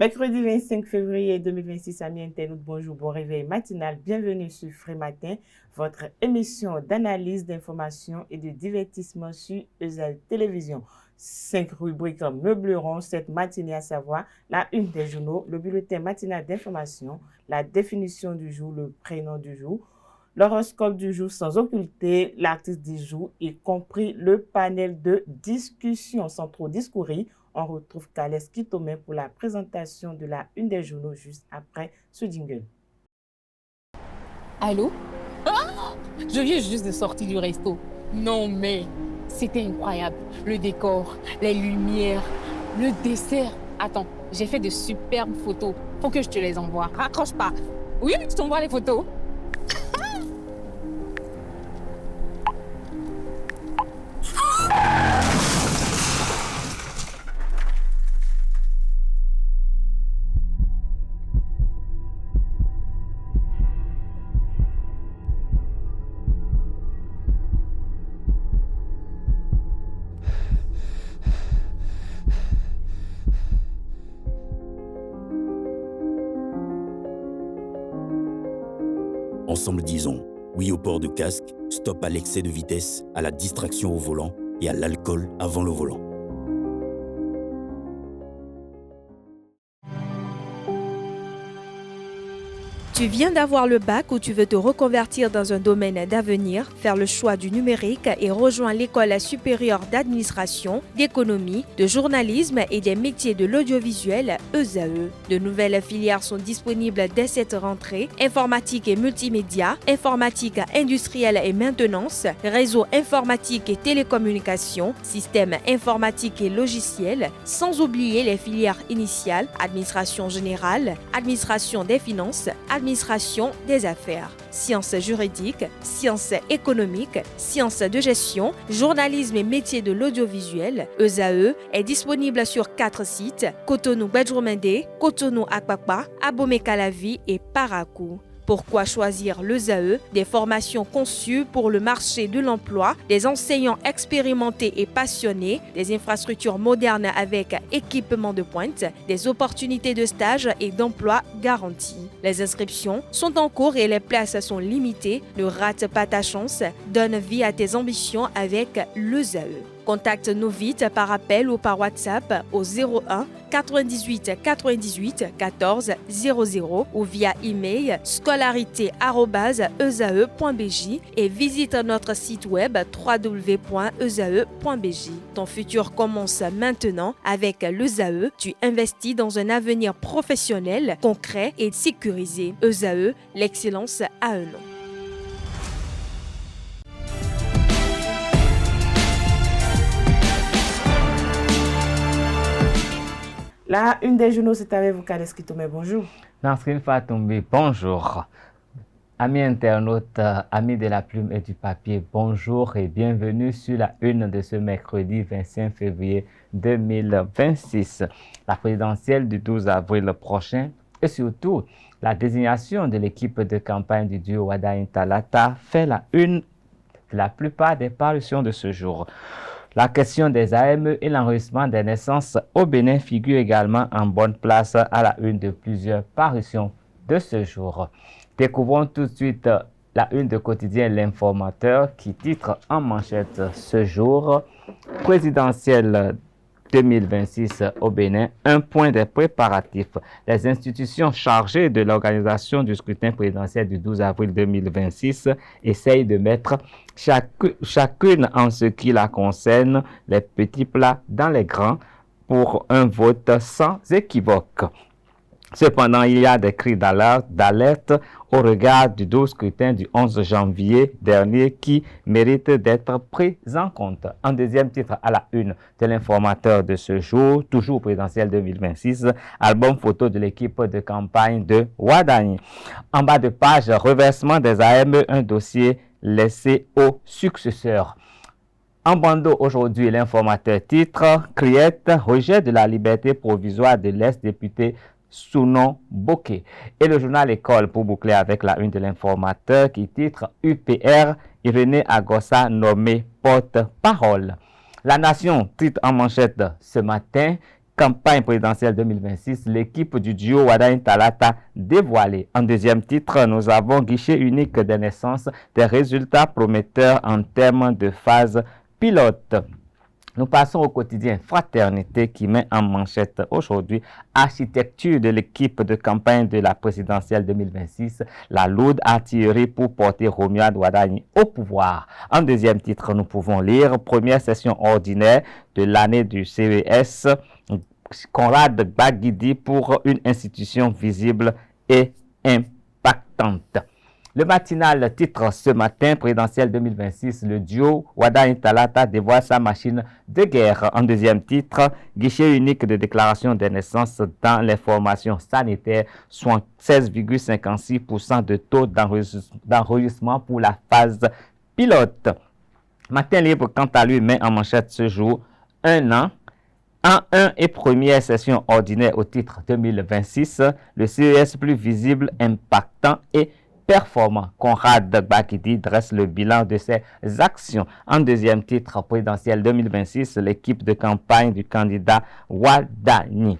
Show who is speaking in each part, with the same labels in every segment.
Speaker 1: Mercredi 25 février 2026, amis internautes, bonjour, bon réveil matinal. Bienvenue sur Frais Matin, votre émission d'analyse, d'information et de divertissement sur ESA Télévision. 5 rubriques meubleront cette matinée, à savoir la une des journaux, le bulletin matinal d'information, la définition du jour, le prénom du jour, l'horoscope du jour sans occulter l'artiste du jour, y compris le panel de discussion. Sans trop discourir, on retrouve Kales Kitome pour la présentation de la une des journaux juste après ce jingle.
Speaker 2: Allô? Ah! Je viens juste de sortir du resto. Non mais, c'était incroyable. Le décor, les lumières, le dessert. Attends, j'ai fait de superbes photos. Faut que je te les envoie. Raccroche pas. Oui, je t'envoie les photos.
Speaker 3: Ensemble disons oui au port de casque, stop à l'excès de vitesse, à la distraction au volant et à l'alcool avant le volant.
Speaker 4: Tu viens d'avoir le bac ou tu veux te reconvertir dans un domaine d'avenir, faire le choix du numérique et rejoindre l'école supérieure d'administration, d'économie, de journalisme et des métiers de l'audiovisuel ESAE. De nouvelles filières sont disponibles dès cette rentrée: informatique et multimédia, informatique industrielle et maintenance, réseau informatique et télécommunications, système informatique et logiciel, sans oublier les filières initiales: administration générale, administration des finances, administration des affaires, sciences juridiques, sciences économiques, sciences de gestion, journalisme et métiers de l'audiovisuel. ESAE est disponible sur 4 sites: Cotonou-Badjoumendé, Cotonou-Akpakpa, Abomey-Calavi et Parakou. Pourquoi choisir l'ESAE? Des formations conçues pour le marché de l'emploi, des enseignants expérimentés et passionnés, des infrastructures modernes avec équipement de pointe, des opportunités de stage et d'emploi garanties. Les inscriptions sont en cours et les places sont limitées. Ne rate pas ta chance, donne vie à tes ambitions avec l'ESAE. Contacte-nous vite par appel ou par WhatsApp au 01 98 98 14 00 ou via email scolarité@esae.bj et visite notre site web www.esae.bj. Ton futur commence maintenant avec l'ESAE. Tu investis dans un avenir professionnel, concret et sécurisé. ESAE, l'excellence à un nom.
Speaker 1: La une des journaux, c'est avec vous, Kales Kitome. Bonjour.
Speaker 5: Nasrin Fatoumbi, bonjour. Amis internautes, amis de la plume et du papier, bonjour et bienvenue sur la une de ce mercredi 25 février 2026. La présidentielle du 12 avril prochain et surtout la désignation de l'équipe de campagne du duo Wadagne Talata fait la une de la plupart des parutions de ce jour. La question des AME et l'enregistrement des naissances au Bénin figure également en bonne place à la une de plusieurs parutions de ce jour. Découvrons tout de suite la une de quotidien L'Informateur qui titre en manchette ce jour: présidentielle 2026 au Bénin, un point des préparatifs. Les institutions chargées de l'organisation du scrutin présidentiel du 12 avril 2026 essayent de mettre chacune en ce qui la concerne les petits plats dans les grands pour un vote sans équivoque. Cependant, il y a des cris d'alerte au regard du 12 scrutin du 11 janvier dernier qui méritent d'être pris en compte. En deuxième titre à la une de l'Informateur de ce jour, toujours présidentiel 2026, album photo de l'équipe de campagne de Wadagne. En bas de page, reversement des AME, un dossier laissé aux successeurs. En bandeau aujourd'hui, l'Informateur titre: Criette, rejet de la liberté provisoire de l'ex-député Sounon Bokeh. Et le journal École pour boucler avec la une de l'Informateur qui titre: UPR, Irénée Agossa nommé porte-parole. La Nation titre en manchette ce matin: campagne présidentielle 2026, l'équipe du duo Wadagne Talata dévoilée. En deuxième titre, nous avons guichet unique des naissances, des résultats prometteurs en termes de phase pilote. Nous passons au quotidien Fraternité qui met en manchette aujourd'hui architecture de l'équipe de campagne de la présidentielle 2026, la lourde artillerie pour porter Romuald Wadagne au pouvoir. En deuxième titre, nous pouvons lire première session ordinaire de l'année du CES, Conrad Baguidi pour une institution visible et impactante. Le matinal titre ce matin, présidentielle 2026, le duo Wadagne Talata dévoile sa machine de guerre. En deuxième titre, guichet unique de déclaration des naissances dans les formations sanitaires, soit 16,56% de taux d'enregistrement pour la phase pilote. Matin libre, quant à lui, met en manchette ce jour un an. En 1 et première session ordinaire au titre 2026, le CES plus visible, impactant et performant. Conrad Baguidi dresse le bilan de ses actions. En deuxième titre présidentiel 2026, l'équipe de campagne du candidat Wadagne.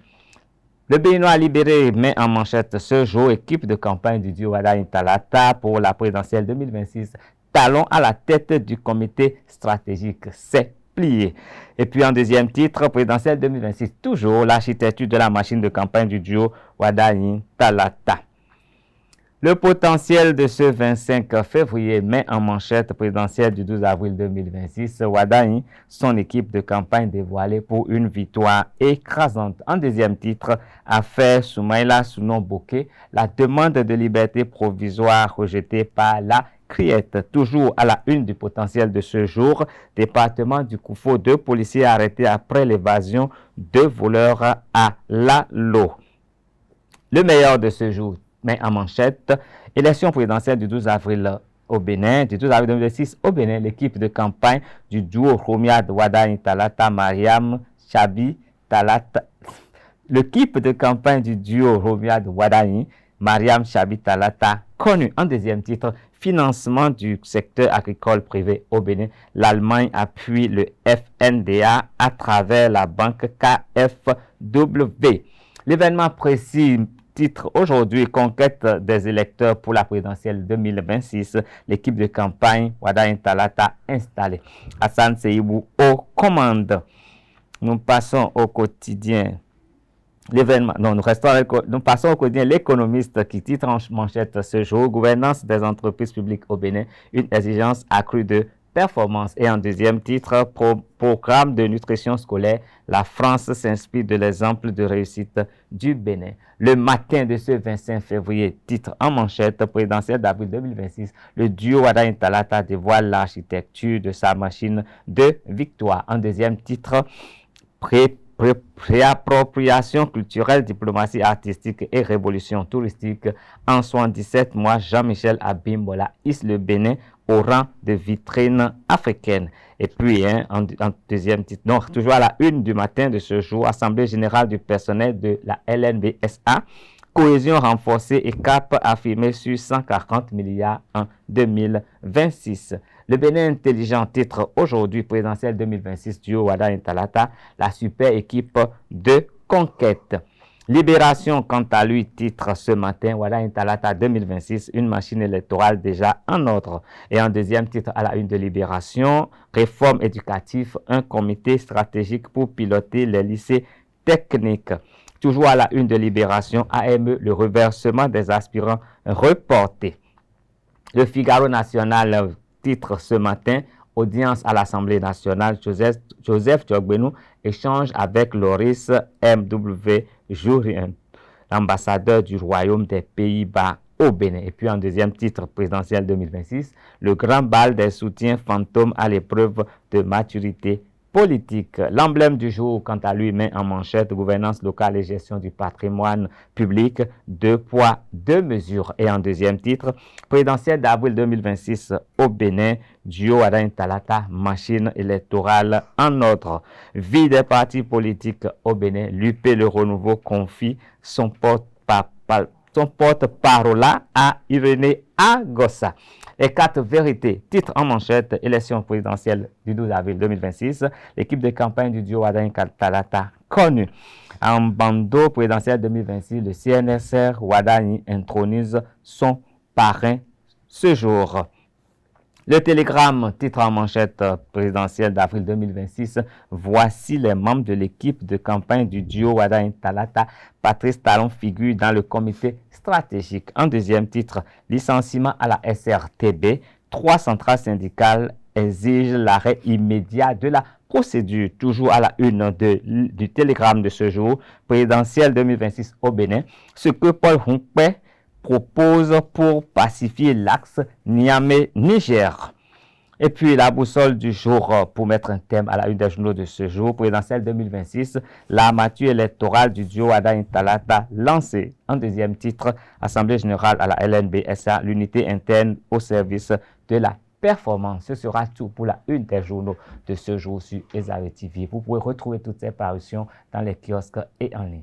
Speaker 5: Le Béninois libéré met en manchette ce jour, équipe de campagne du duo Wadagne Talata pour la présidentielle 2026. Talon à la tête du comité stratégique. C'est plié. Et puis en deuxième titre, présidentielle 2026, toujours l'architecture de la machine de campagne du duo Wadagne Talata. Le potentiel de ce 25 février met en manchette présidentielle du 12 avril 2026. Wadagne, son équipe de campagne dévoilée pour une victoire écrasante. En deuxième titre, affaire Soumaïla Sounon Bokeh, la demande de liberté provisoire rejetée par la Criette. Toujours à la une du potentiel de ce jour, département du Koufo, 2 policiers arrêtés après l'évasion de voleurs à Lalo. Le meilleur de ce jour met en manchette, élection présidentielle du 12 avril au Bénin, du 12 avril 2006 au Bénin, l'équipe de campagne du duo Romuald Wadagne Talata Mariam Chabi Talata. L'équipe de campagne du duo Romuald Wadagne Mariam Chabi Talata, connue en deuxième titre, financement du secteur agricole privé au Bénin. L'Allemagne appuie le FNDA à travers la banque KfW. L'événement précis titre aujourd'hui, conquête des électeurs pour la présidentielle 2026. L'équipe de campagne Wadagne Talata installée. Hassan Seibou aux commandes. Nous passons au quotidien. L'événement, non, nous passons au quotidien l'économiste qui titre en manchette ce jour, gouvernance des entreprises publiques au Bénin, une exigence accrue de performance. Et en deuxième titre, programme de nutrition scolaire, la France s'inspire de l'exemple de réussite du Bénin. Le matin de ce 25 février, titre en manchette, présidentielle d'avril 2026, le duo Wadagne Talata dévoile l'architecture de sa machine de victoire. En deuxième titre, réappropriation culturelle, diplomatie artistique et révolution touristique. En 77 mois, Jean-Michel Abimbola hisse le Bénin au rang de vitrine africaine. Et puis, en deuxième titre, donc toujours à la une du matin de ce jour, Assemblée générale du personnel de la LNBSA, cohésion renforcée et cap affirmé sur 140 milliards en 2026. Le Bénin intelligent titre aujourd'hui présidentielle 2026 duo Wadagne Talata, la super équipe de conquête. Libération, quant à lui, titre ce matin, Wadagne Talata 2026, une machine électorale déjà en ordre. Et en deuxième titre à la une de Libération, réforme éducative, un comité stratégique pour piloter les lycées techniques. Toujours à la une de Libération, AME, le reversement des aspirants reporté. Le Figaro national titre ce matin, audience à l'Assemblée nationale, Joseph Tchogbenou échange avec Loris M.W. Jourien, l'ambassadeur du Royaume des Pays-Bas au Bénin. Et puis en deuxième titre présidentiel 2026, le grand bal des soutiens fantômes à l'épreuve de maturité politique. L'emblème du jour, quant à lui, met en manchette gouvernance locale et gestion du patrimoine public, 2 poids, 2 mesures. Et en deuxième titre, présidentielle d'avril 2026 au Bénin, duo Wadagne Talata, machine électorale en ordre. Vie des partis politiques au Bénin, l'UP Le Renouveau confie son porte-parole à Irénée Agossa. Et 4 vérités, titre en manchette, élection présidentielle du 12 avril 2026, l'équipe de campagne du duo Wadagne Talata connu. En bandeau présidentiel 2026, le CNSR Wadani intronise son parrain ce jour. Le Télégramme, titre en manchette présidentielle d'avril 2026, voici les membres de l'équipe de campagne du duo Wadani Talata. Patrice Talon figure dans le comité stratégique. En deuxième titre, licenciement à la SRTB. 3 centrales syndicales exigent l'arrêt immédiat de la procédure. Toujours à la une du Télégramme de ce jour, présidentielle 2026 au Bénin, ce que Paul Hunkpe propose pour pacifier l'axe Niamey-Niger. Et puis la boussole du jour pour mettre un thème à la une des journaux de ce jour, présidentielle 2026, l'armature électorale du duo Wadani Talata lancée. En deuxième titre, Assemblée générale à la LNBSA, l'unité interne au service de la performance. Ce sera tout pour la une des journaux de ce jour sur Ezaïe TV. Vous pouvez retrouver toutes ces parutions dans les kiosques et en ligne.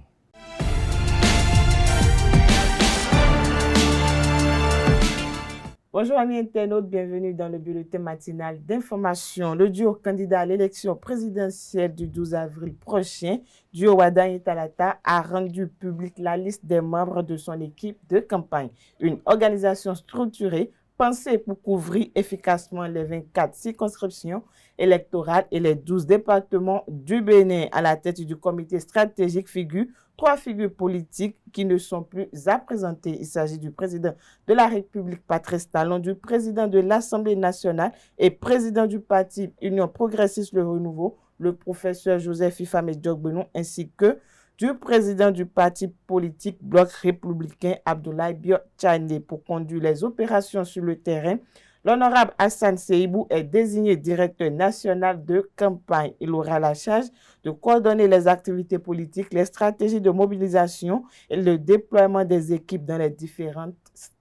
Speaker 1: Bonjour amis internautes, bienvenue dans le bulletin matinal d'information. Le duo candidat à l'élection présidentielle du 12 avril prochain, duo Wadani Talata, a rendu publique la liste des membres de son équipe de campagne. Une organisation structurée pensée pour couvrir efficacement les 24 circonscriptions électorales et les 12 départements du Bénin. À la tête du comité stratégique figurent 3 figures politiques qui ne sont plus à présenter. Il s'agit du président de la République, Patrice Talon, du président de l'Assemblée nationale et président du parti Union progressiste Le Renouveau, le professeur Joseph Ifame Diogbenon, ainsi que du président du parti politique Bloc républicain, Abdoulaye Biotchane. Pour conduire les opérations sur le terrain, l'honorable Hassan Seibou est désigné directeur national de campagne. Il aura la charge de coordonner les activités politiques, les stratégies de mobilisation et le déploiement des équipes dans les différentes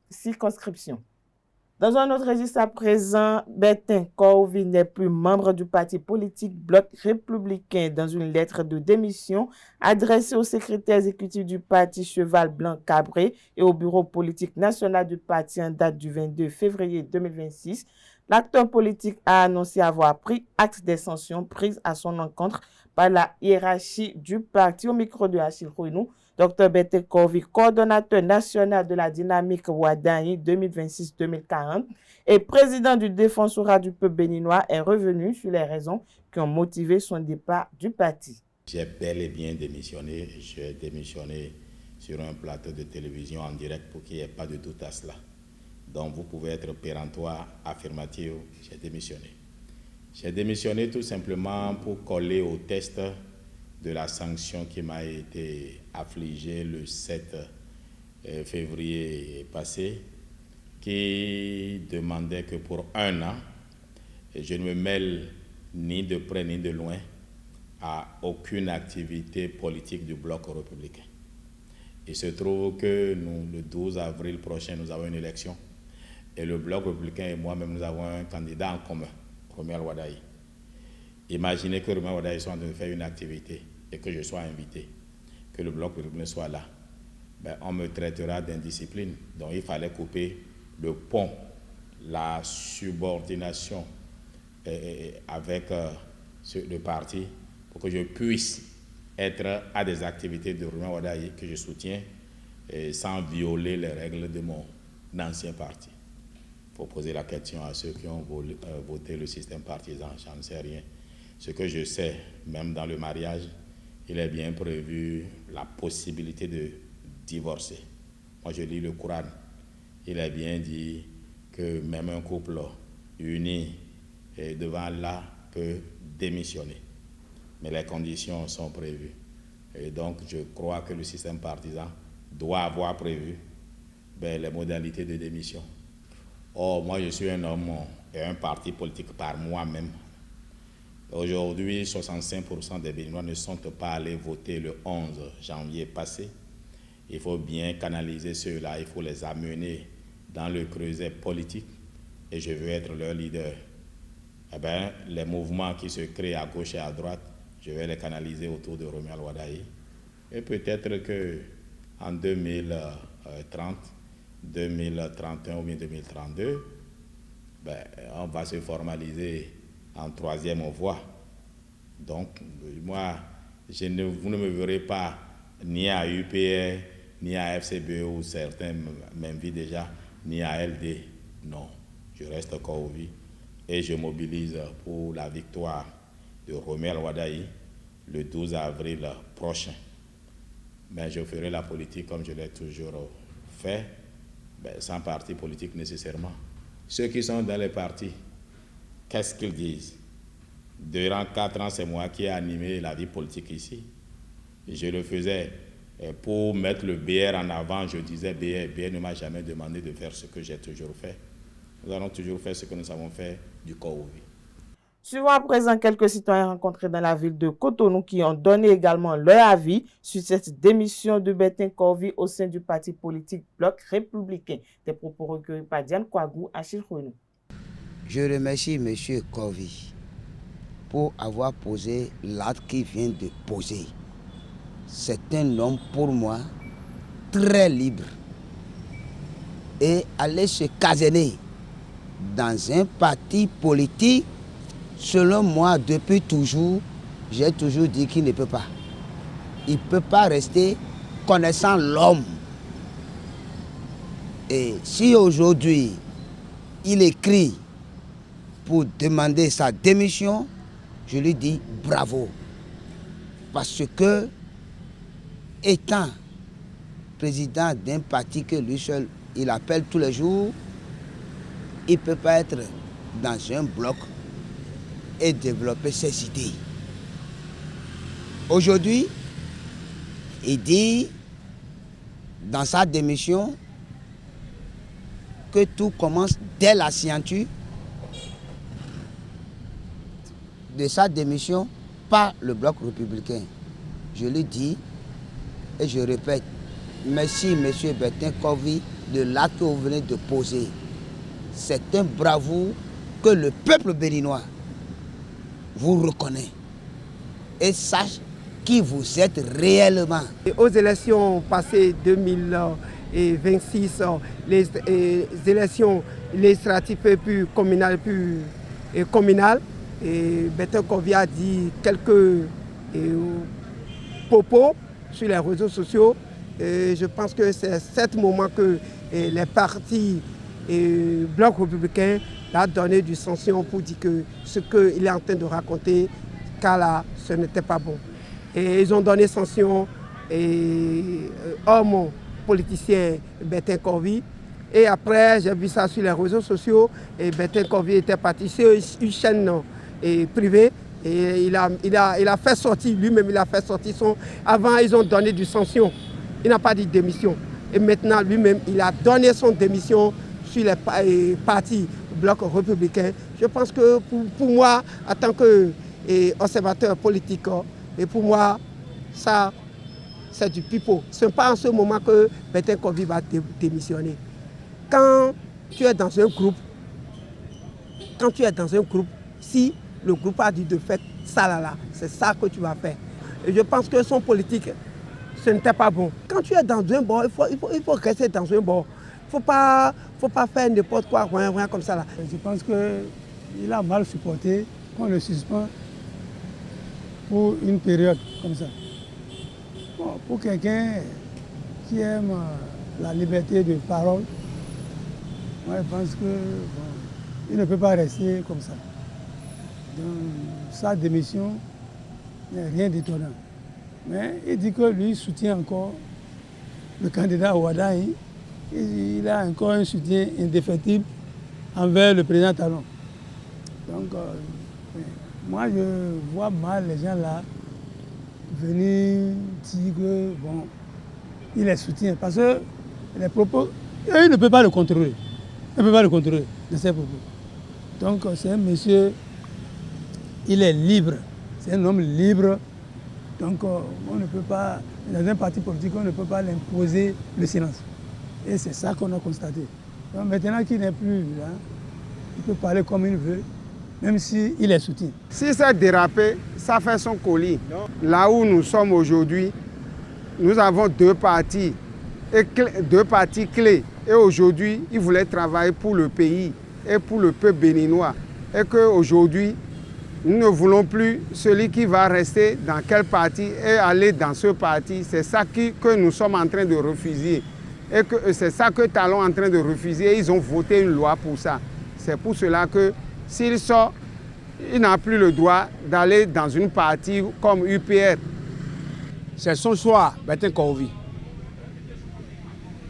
Speaker 1: circonscriptions. Dans un autre registre à présent, Bertin Corvi n'est plus membre du parti politique Bloc républicain. Dans une lettre de démission adressée au secrétaire exécutif du parti Cheval Blanc Cabré et au bureau politique national du parti en date du 22 février 2026, l'acteur politique a annoncé avoir pris acte des sanctions prises à son encontre par la hiérarchie du parti. Au micro de Achille Rouinou, Dr Bertin Corvi, coordonnateur national de la dynamique Wadani 2026-2040 et président du Défensorat du peuple béninois, est revenu sur les raisons qui ont motivé son départ du parti.
Speaker 6: J'ai bel et bien démissionné. J'ai démissionné sur un plateau de télévision en direct pour qu'il n'y ait pas de doute à cela. Donc vous pouvez être péremptoire, affirmatif, j'ai démissionné. J'ai démissionné tout simplement pour coller au test de la sanction qui m'a été affligée le 7 février passé, qui demandait que pour 1 an, je ne me mêle ni de près ni de loin à aucune activité politique du bloc républicain. Il se trouve que le 12 avril prochain, nous avons une élection et le bloc républicain et moi-même, nous avons un candidat en commun, Romuald Wadaye. Imaginez que Romuald Wadaye soit en train de faire une activité et que je sois invité, que le bloc républicain soit là. On me traitera d'indiscipline. Donc il fallait couper le pont, la subordination avec le parti pour que je puisse être à des activités de Romuald Wadaye que je soutiens sans violer les règles de mon ancien parti. Il faut poser la question à ceux qui ont voté le système partisan, j'en ne sais rien. Ce que je sais, même dans le mariage, il est bien prévu la possibilité de divorcer. Moi, je lis le Coran. Il est bien dit que même un couple uni devant Allah peut démissionner. Mais les conditions sont prévues. Et donc, je crois que le système partisan doit avoir prévu les modalités de démission. Or, moi, je suis un homme et un parti politique par moi-même. Aujourd'hui, 65% des Béninois ne sont pas allés voter le 11 janvier passé. Il faut bien canaliser ceux-là, il faut les amener dans le creuset politique et je veux être leur leader. Les mouvements qui se créent à gauche et à droite, je vais les canaliser autour de Romuald Wadaye. Et peut-être qu'en 2030, 2031 ou bien 2032, on va se formaliser en 3e voie. Donc, moi, Vous ne me verrez pas ni à UPR, ni à FCBE, où certains m'invitent déjà, ni à LD. Non, je reste encore au vie et je mobilise pour la victoire de Romuald Wadaï le 12 avril prochain. Mais je ferai la politique comme je l'ai toujours fait, sans parti politique nécessairement. Ceux qui sont dans les partis, qu'est-ce qu'ils disent? Durant 4 ans, c'est moi qui ai animé la vie politique ici. Je le faisais pour mettre le BR en avant. Je disais, BR ne m'a jamais demandé de faire ce que j'ai toujours fait. Nous allons toujours faire ce que nous avons fait du corps au vie.
Speaker 1: Suivons à présent quelques citoyens rencontrés dans la ville de Cotonou qui ont donné également leur avis sur cette démission de Bertin Corvi au sein du parti politique Bloc républicain. Des propos recueillis par Diane Kouagou à Chilchounou.
Speaker 7: Je remercie M. Corvi pour avoir posé l'acte qu'il vient de poser. C'est un homme pour moi très libre et aller se caserner dans un parti politique, selon moi, depuis toujours, j'ai toujours dit qu'il ne peut pas. Il ne peut pas rester connaissant l'homme. Et si aujourd'hui, il écrit pour demander sa démission, je lui dis bravo. Parce que, étant président d'un parti que lui seul, il appelle tous les jours, il ne peut pas être dans un bloc et développer ses idées. Aujourd'hui, il dit dans sa démission que tout commence dès la signature de sa démission par le bloc républicain. Je lui dis et je répète, merci M. Bertin Corvi de l'acte que vous venez de poser. C'est un bravoure que le peuple béninois vous reconnaît et sache qui vous êtes réellement.
Speaker 8: Aux élections passées 2026, les élections législatives et puis communales, et Bertin Corvi a dit quelques propos sur les réseaux sociaux. Et je pense que c'est cet moment que les partis Bloc républicain a donné du sanction pour dire que ce qu'il est en train de raconter, car là, ce n'était pas bon. Et ils ont donné sanction homme politicien Bertin Corvi. Et après, j'ai vu ça sur les réseaux sociaux et Bertin Corvi était parti sur une chaîne privée. Et il a fait sortir, lui-même il a fait sortir son... Avant, ils ont donné du sanction. Il n'a pas dit démission. Et maintenant, lui-même, il a donné son démission sur les partis Bloc républicain. Je pense que pour moi, en tant qu'observateur politique, et pour moi, ça, c'est du pipeau. Ce n'est pas en ce moment que Bertin Corvi va démissionner. Quand tu es dans un groupe, si le groupe a dit de faire ça là, c'est ça que tu vas faire. Et je pense que son politique, ce n'était pas bon. Quand tu es dans un bord, il faut rester dans un bord. Il ne faut pas faire n'importe quoi, rien comme ça là.
Speaker 9: Je pense qu'il a mal supporté qu'on le suspend pour une période comme ça. Bon, pour quelqu'un qui aime la liberté de parole, moi je pense qu'il ne peut pas rester comme ça. Donc, sa démission n'est rien d'étonnant. Mais il dit que lui soutient encore le candidat Wadaï. Il a encore un soutien indéfectible envers le président Talon. Donc, moi je vois mal les gens là venir dire que bon, il les soutient. Parce que les propos, il ne peut pas le contrôler. Il ne peut pas le contrôler de ses propos. Donc c'est un monsieur, il est libre. C'est un homme libre. Donc on ne peut pas, dans un parti politique, on ne peut pas l'imposer le silence. Et c'est ça qu'on a constaté. Donc maintenant qu'il n'est plus là, il peut parler comme il veut, même s'il est soutenu.
Speaker 8: Si ça dérapé, ça fait son colis. Là où nous sommes aujourd'hui, nous avons deux partis clés. Et aujourd'hui, ils voulaient travailler pour le pays et pour le peuple béninois. Et qu'aujourd'hui, Nous ne voulons plus celui qui va rester dans quel parti et aller dans ce parti. C'est ça que nous sommes en train de refuser. Et c'est ça que Talon est en train de refuser. Ils ont voté une loi pour ça. C'est pour cela que s'il sort, il n'a plus le droit d'aller dans une partie comme UPR.
Speaker 10: C'est son choix, Bertin Corvi.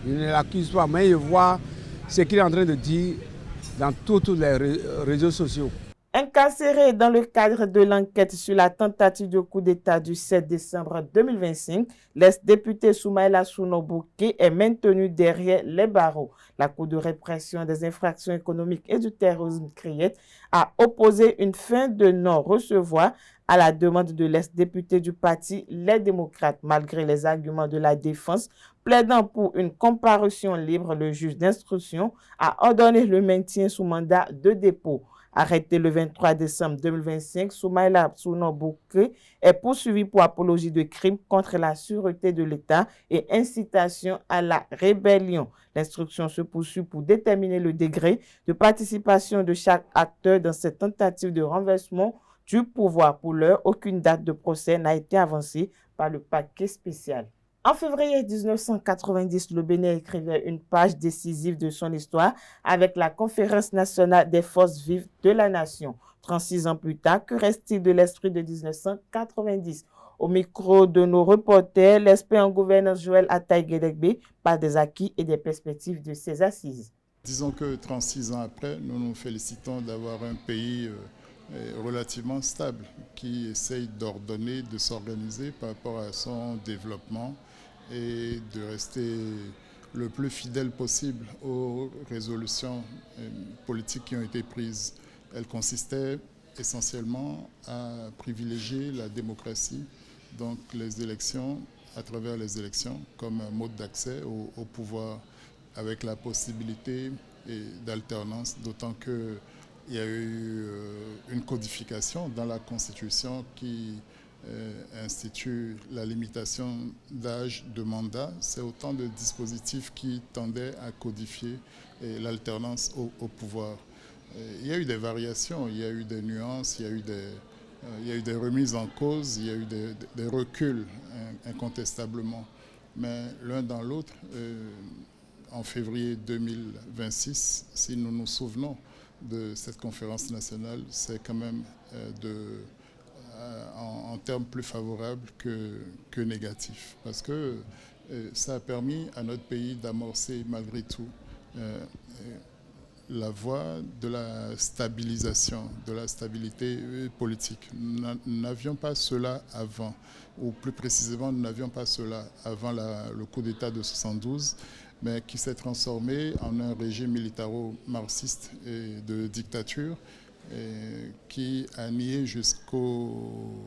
Speaker 10: Je ne l'accuse pas, mais je vois ce qu'il est en train de dire dans tous les réseaux sociaux.
Speaker 1: Incarcéré dans le cadre de l'enquête sur la tentative de coup d'État du 7 décembre 2025, l'ex-député Soumaïla Sounobouké est maintenu derrière les barreaux. La Cour de répression des infractions économiques et du terrorisme CRIET a opposé une fin de non-recevoir à la demande de l'ex-député du parti Les Démocrates. Malgré les arguments de la défense plaidant pour une comparution libre, le juge d'instruction a ordonné le maintien sous mandat de dépôt. Arrêté le 23 décembre 2025, Soumaïla Sounobouké est poursuivi pour apologie de crimes contre la sûreté de l'État et incitation à la rébellion. L'instruction se poursuit pour déterminer le degré de participation de chaque acteur dans cette tentative de renversement du pouvoir. Pour l'heure, aucune date de procès n'a été avancée par le parquet spécial. En février 1990, le Bénin écrivait une page décisive de son histoire avec la Conférence nationale des forces vives de la nation. 36 ans plus tard, que reste-t-il de l'esprit de 1990? Au micro de nos reporters, l'expert en gouvernance Joël Ataï-Guédekbé parle des acquis et des perspectives de ces assises.
Speaker 11: Disons que 36 ans après, nous nous félicitons d'avoir un pays relativement stable qui essaye d'ordonner, de s'organiser par rapport à son développement et de rester le plus fidèle possible aux résolutions politiques qui ont été prises. Elles consistaient essentiellement à privilégier la démocratie, donc les élections, à travers les élections, comme un mode d'accès au pouvoir, avec la possibilité d'alternance, d'autant qu'il y a eu une codification dans la Constitution qui institue la limitation d'âge de mandat. C'est autant de dispositifs qui tendaient à codifier l'alternance au pouvoir. Il y a eu des variations, il y a eu des nuances, il y a eu des remises en cause, il y a eu des reculs incontestablement. Mais l'un dans l'autre, en février 2026, si nous nous souvenons de cette conférence nationale, c'est quand même en termes plus favorables que négatifs. Parce que ça a permis à notre pays d'amorcer malgré tout la voie de la stabilisation, de la stabilité politique. Nous n'avions pas cela avant, ou plus précisément, nous n'avions pas cela avant le coup d'État de 72, mais qui s'est transformé en un régime militaro-marxiste et de dictature qui a nié jusqu'aux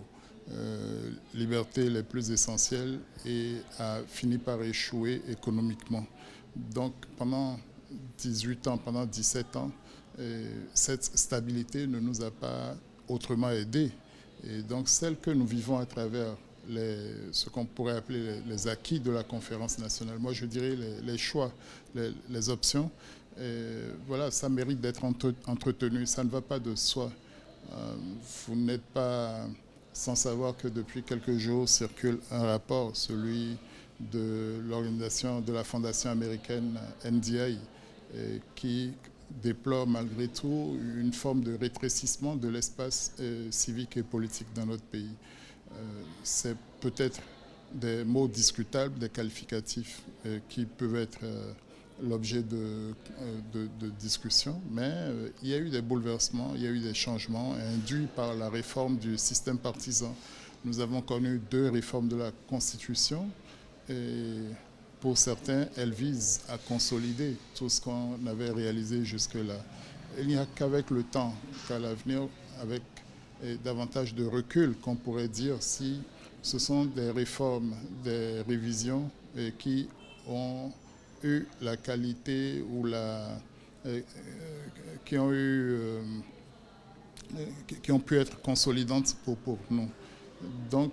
Speaker 11: libertés les plus essentielles et a fini par échouer économiquement. Donc pendant 18 ans, pendant 17 ans, cette stabilité ne nous a pas autrement aidés. Et donc celle que nous vivons à travers ce qu'on pourrait appeler les acquis de la conférence nationale, moi je dirais les choix, les options, voilà, ça mérite d'être entretenu, ça ne va pas de soi. Vous n'êtes pas sans savoir que depuis quelques jours circule un rapport, celui de l'organisation de la fondation américaine NDI, qui déplore malgré tout une forme de rétrécissement de l'espace civique et politique dans notre pays. C'est peut-être des mots discutables, des qualificatifs qui peuvent être l'objet de discussion, mais il y a eu des bouleversements, il y a eu des changements induits par la réforme du système partisan. Nous avons connu 2 réformes de la Constitution et pour certains, elles visent à consolider tout ce qu'on avait réalisé jusque-là. Il n'y a qu'avec le temps, qu'à l'avenir, avec davantage de recul, qu'on pourrait dire si ce sont des réformes, des révisions qui ont eu la qualité ou qui ont pu être consolidantes pour nous. Donc,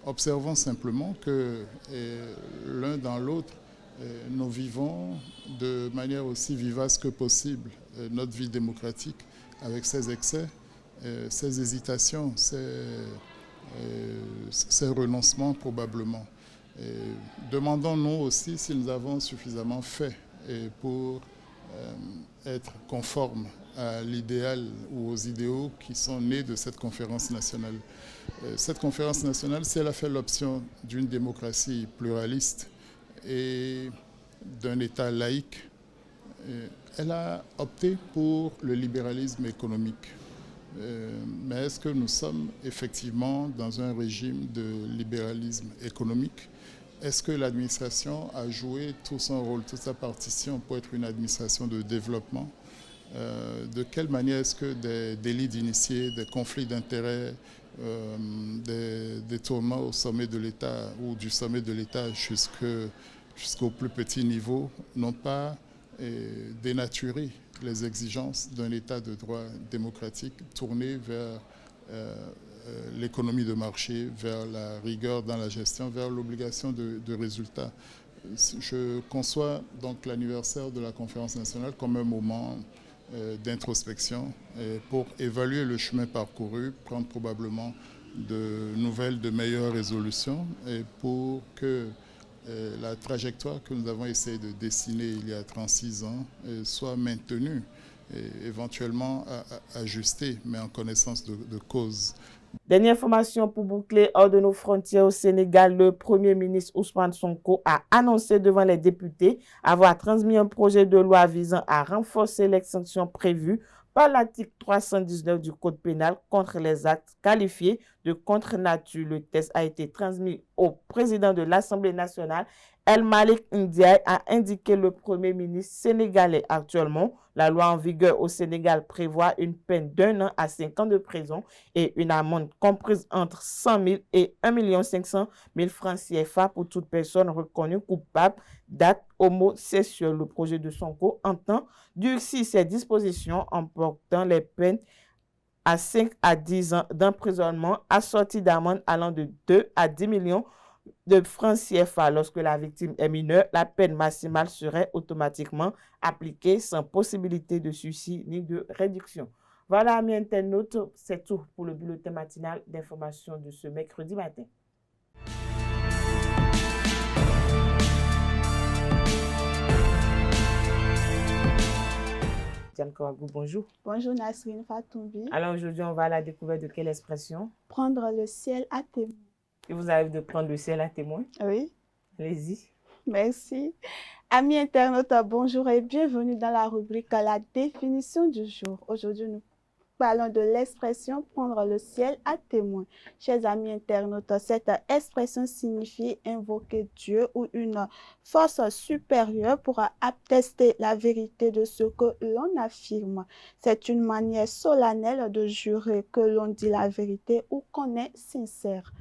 Speaker 11: observons simplement que l'un dans l'autre, nous vivons de manière aussi vivace que possible notre vie démocratique avec ses excès, ces hésitations, ces renoncements probablement. Demandons-nous aussi si nous avons suffisamment fait pour être conformes à l'idéal ou aux idéaux qui sont nés de cette conférence nationale. Cette conférence nationale, si elle a fait l'option d'une démocratie pluraliste et d'un État laïque, elle a opté pour le libéralisme économique. Mais est-ce que nous sommes effectivement dans un régime de libéralisme économique? Est-ce que l'administration a joué tout son rôle, toute sa partition pour être une administration de développement? De quelle manière est-ce que des délits d'initiés, des conflits d'intérêts, des détournements au sommet de l'État ou du sommet de l'État jusqu'au plus petit niveau n'ont pas dénaturé les exigences d'un État de droit démocratique tourné vers l'économie de marché, vers la rigueur dans la gestion, vers l'obligation de résultats. Je conçois donc l'anniversaire de la conférence nationale comme un moment d'introspection pour évaluer le chemin parcouru, prendre probablement de nouvelles, de meilleures résolutions et pour que la trajectoire que nous avons essayé de dessiner il y a 36 ans soit maintenue et éventuellement ajustée, mais en connaissance de cause.
Speaker 1: Dernière information pour boucler hors de nos frontières au Sénégal, le Premier ministre Ousmane Sonko a annoncé devant les députés avoir transmis un projet de loi visant à renforcer les sanctions prévues par l'article 319 du Code pénal contre les actes qualifiés de contre-nature. Le texte a été transmis au président de l'Assemblée nationale. El Malick Ndiaye a indiqué le Premier ministre sénégalais. Actuellement, la loi en vigueur au Sénégal prévoit une peine d'1 an à 5 ans de prison et une amende comprise entre 100 000 et 1 500 000 francs CFA pour toute personne reconnue coupable d'actes homosexuels. Le projet de Sonko entend durcir ces dispositions en portant les peines à 5 à 10 ans d'emprisonnement assorties d'amendes allant de 2 à 10 millions de francs CFA. Lorsque la victime est mineure, la peine maximale serait automatiquement appliquée sans possibilité de sursis ni de réduction. Voilà, amis internautes, c'est tout pour le bulletin matinal d'information de ce mercredi matin. Diane Kouagou, bonjour.
Speaker 12: Bonjour Nasrine Fatoumbi.
Speaker 1: Alors aujourd'hui, on va à la découverte de quelle expression?
Speaker 12: Prendre le ciel à témoin.
Speaker 1: Il vous arrive de prendre le ciel à témoin?
Speaker 12: Oui.
Speaker 1: Allez-y.
Speaker 12: Merci. Amis internautes, bonjour et bienvenue dans la rubrique La définition du jour. Aujourd'hui, nous parlons de l'expression prendre le ciel à témoin. Chers amis internautes, cette expression signifie invoquer Dieu ou une force supérieure pour attester la vérité de ce que l'on affirme. C'est une manière solennelle de jurer que l'on dit la vérité ou qu'on est sincère.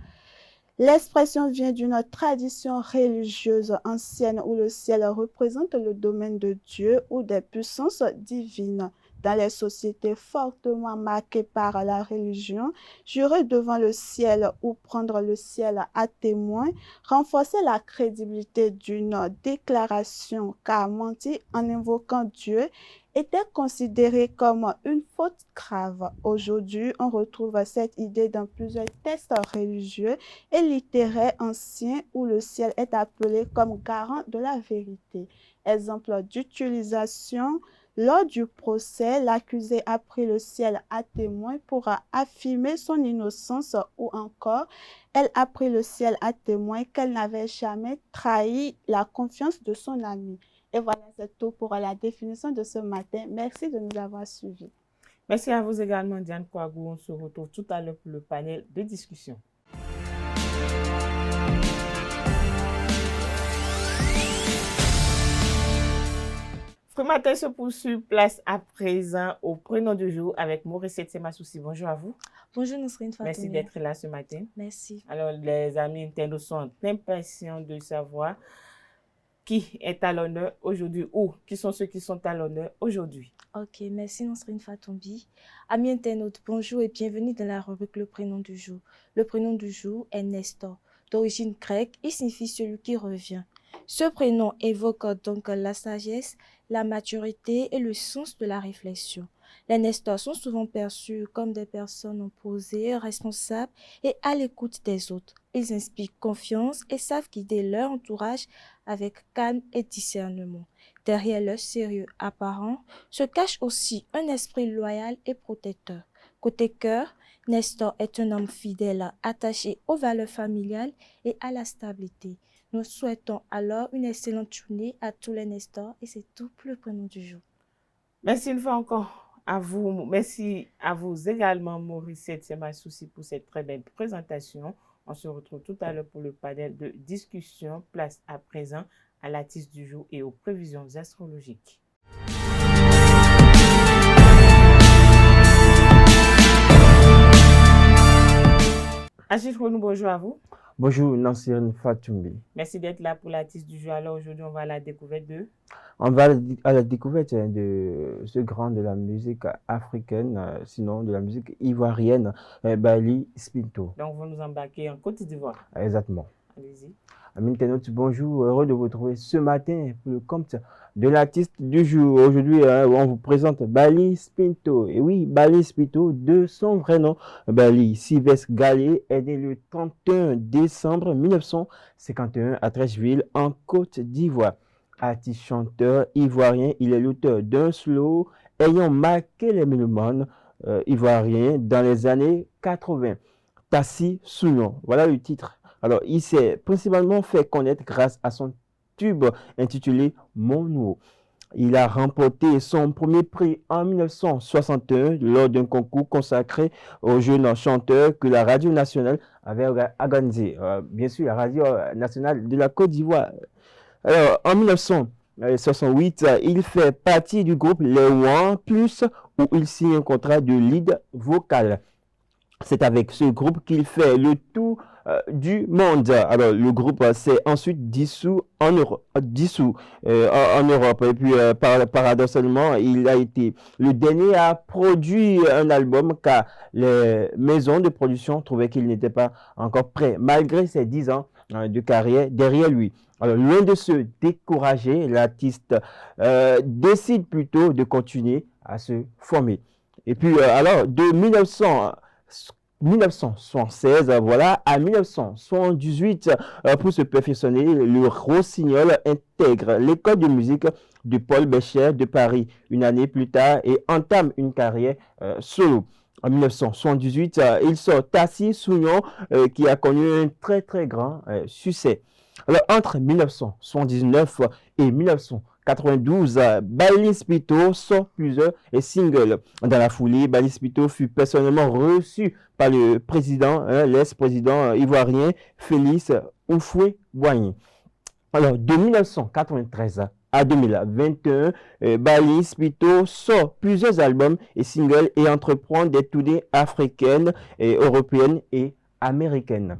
Speaker 12: L'expression vient d'une tradition religieuse ancienne où le ciel représente le domaine de Dieu ou des puissances divines. Dans les sociétés fortement marquées par la religion, jurer devant le ciel ou prendre le ciel à témoin renforçait la crédibilité d'une déclaration, car mentir en invoquant Dieu était considéré comme une faute grave. Aujourd'hui, on retrouve cette idée dans plusieurs textes religieux et littéraires anciens où le ciel est appelé comme garant de la vérité. Exemple d'utilisation: lors du procès, l'accusé a pris le ciel à témoin pour affirmer son innocence, ou encore, elle a pris le ciel à témoin qu'elle n'avait jamais trahi la confiance de son ami. Et voilà, c'est tout pour la définition de ce matin. Merci de nous avoir suivis.
Speaker 1: Merci à vous également, Diane Kouagou. On se retrouve tout à l'heure pour le panel de discussion. Matin se poursuit, place à présent au prénom du jour avec Maurice Tsemasoussi. Bonjour à vous.
Speaker 13: Bonjour Nasrine Fatoumbi.
Speaker 1: Merci d'être là ce matin.
Speaker 13: Merci.
Speaker 1: Alors, les amis internautes sont impatients de savoir qui est à l'honneur aujourd'hui ou qui sont ceux qui sont à l'honneur aujourd'hui.
Speaker 13: Ok, merci Nasrine Fatoumbi. Amis internautes, bonjour et bienvenue dans la rubrique Le prénom du jour. Le prénom du jour est Nestor. D'origine grecque, il signifie celui qui revient. Ce prénom évoque donc la sagesse, la maturité et le sens de la réflexion. Les Nestors sont souvent perçus comme des personnes posées, responsables et à l'écoute des autres. Ils inspirent confiance et savent guider leur entourage avec calme et discernement. Derrière leur sérieux apparent se cache aussi un esprit loyal et protecteur. Côté cœur, Nestor est un homme fidèle, attaché aux valeurs familiales et à la stabilité. Nous souhaitons alors une excellente journée à tous les Nestors et c'est tout pour le prénom du jour.
Speaker 1: Merci une fois encore à vous. Merci à vous également, Maurice Semassouci, pour cette très belle présentation. On se retrouve tout à l'heure pour le panel de discussion. Place à présent à l'artiste du jour et aux prévisions astrologiques. Achille Renou, bonjour à vous.
Speaker 14: Bonjour, Nansirine Fatoumbi.
Speaker 1: Merci d'être là pour l'artiste du jour. Alors aujourd'hui, on va à la découverte de...
Speaker 14: On va à la découverte de ce grand de la musique africaine, sinon de la musique ivoirienne, Bali Spinto.
Speaker 1: Donc, vous nous embarquez en Côte d'Ivoire.
Speaker 14: Exactement.
Speaker 1: Allez-y.
Speaker 14: Amis internautes, bonjour, heureux de vous retrouver ce matin pour le compte de l'artiste du jour. Aujourd'hui, on vous présente Bali Spinto. Et oui, Bali Spinto, de son vrai nom, Bali Sylvestre Gallet, est né le 31 décembre 1951 à Treichville, en Côte d'Ivoire. Artiste chanteur ivoirien, il est l'auteur d'un slow ayant marqué les mélomanes ivoiriens dans les années 80. Tassi Sounon, voilà le titre. Alors, il s'est principalement fait connaître grâce à son tube intitulé Mon Nouveau. Il a remporté son premier prix en 1961 lors d'un concours consacré aux jeunes chanteurs que la Radio Nationale avait organisé. Bien sûr, la Radio Nationale de la Côte d'Ivoire. Alors, en 1968, il fait partie du groupe Les One Plus où il signe un contrat de lead vocal. C'est avec ce groupe qu'il fait le tour du monde. Alors, le groupe s'est ensuite dissous en Europe. Et puis, paradoxalement, il a été le dernier à produire un album car les maisons de production trouvaient qu'il n'était pas encore prêt, malgré ses 10 ans de carrière derrière lui. Alors, loin de se décourager, l'artiste décide plutôt de continuer à se former. Et puis, alors, de 1976, voilà, à 1978, pour se perfectionner, le Rossignol intègre l'école de musique de Paul Bécher de Paris une année plus tard et entame une carrière solo. En 1978, il sort Tassi Sounon qui a connu un très très grand succès. Alors, entre 1979 et 1992, Bali Spinto sort plusieurs singles. Dans la foulée, Bali Spinto fut personnellement reçu par le président, l'ex-président ivoirien Félix Houphouët-Boigny. Alors, de 1993 à 2021, Bali Spinto sort plusieurs albums et singles et entreprend des tournées africaines, européennes et américaines.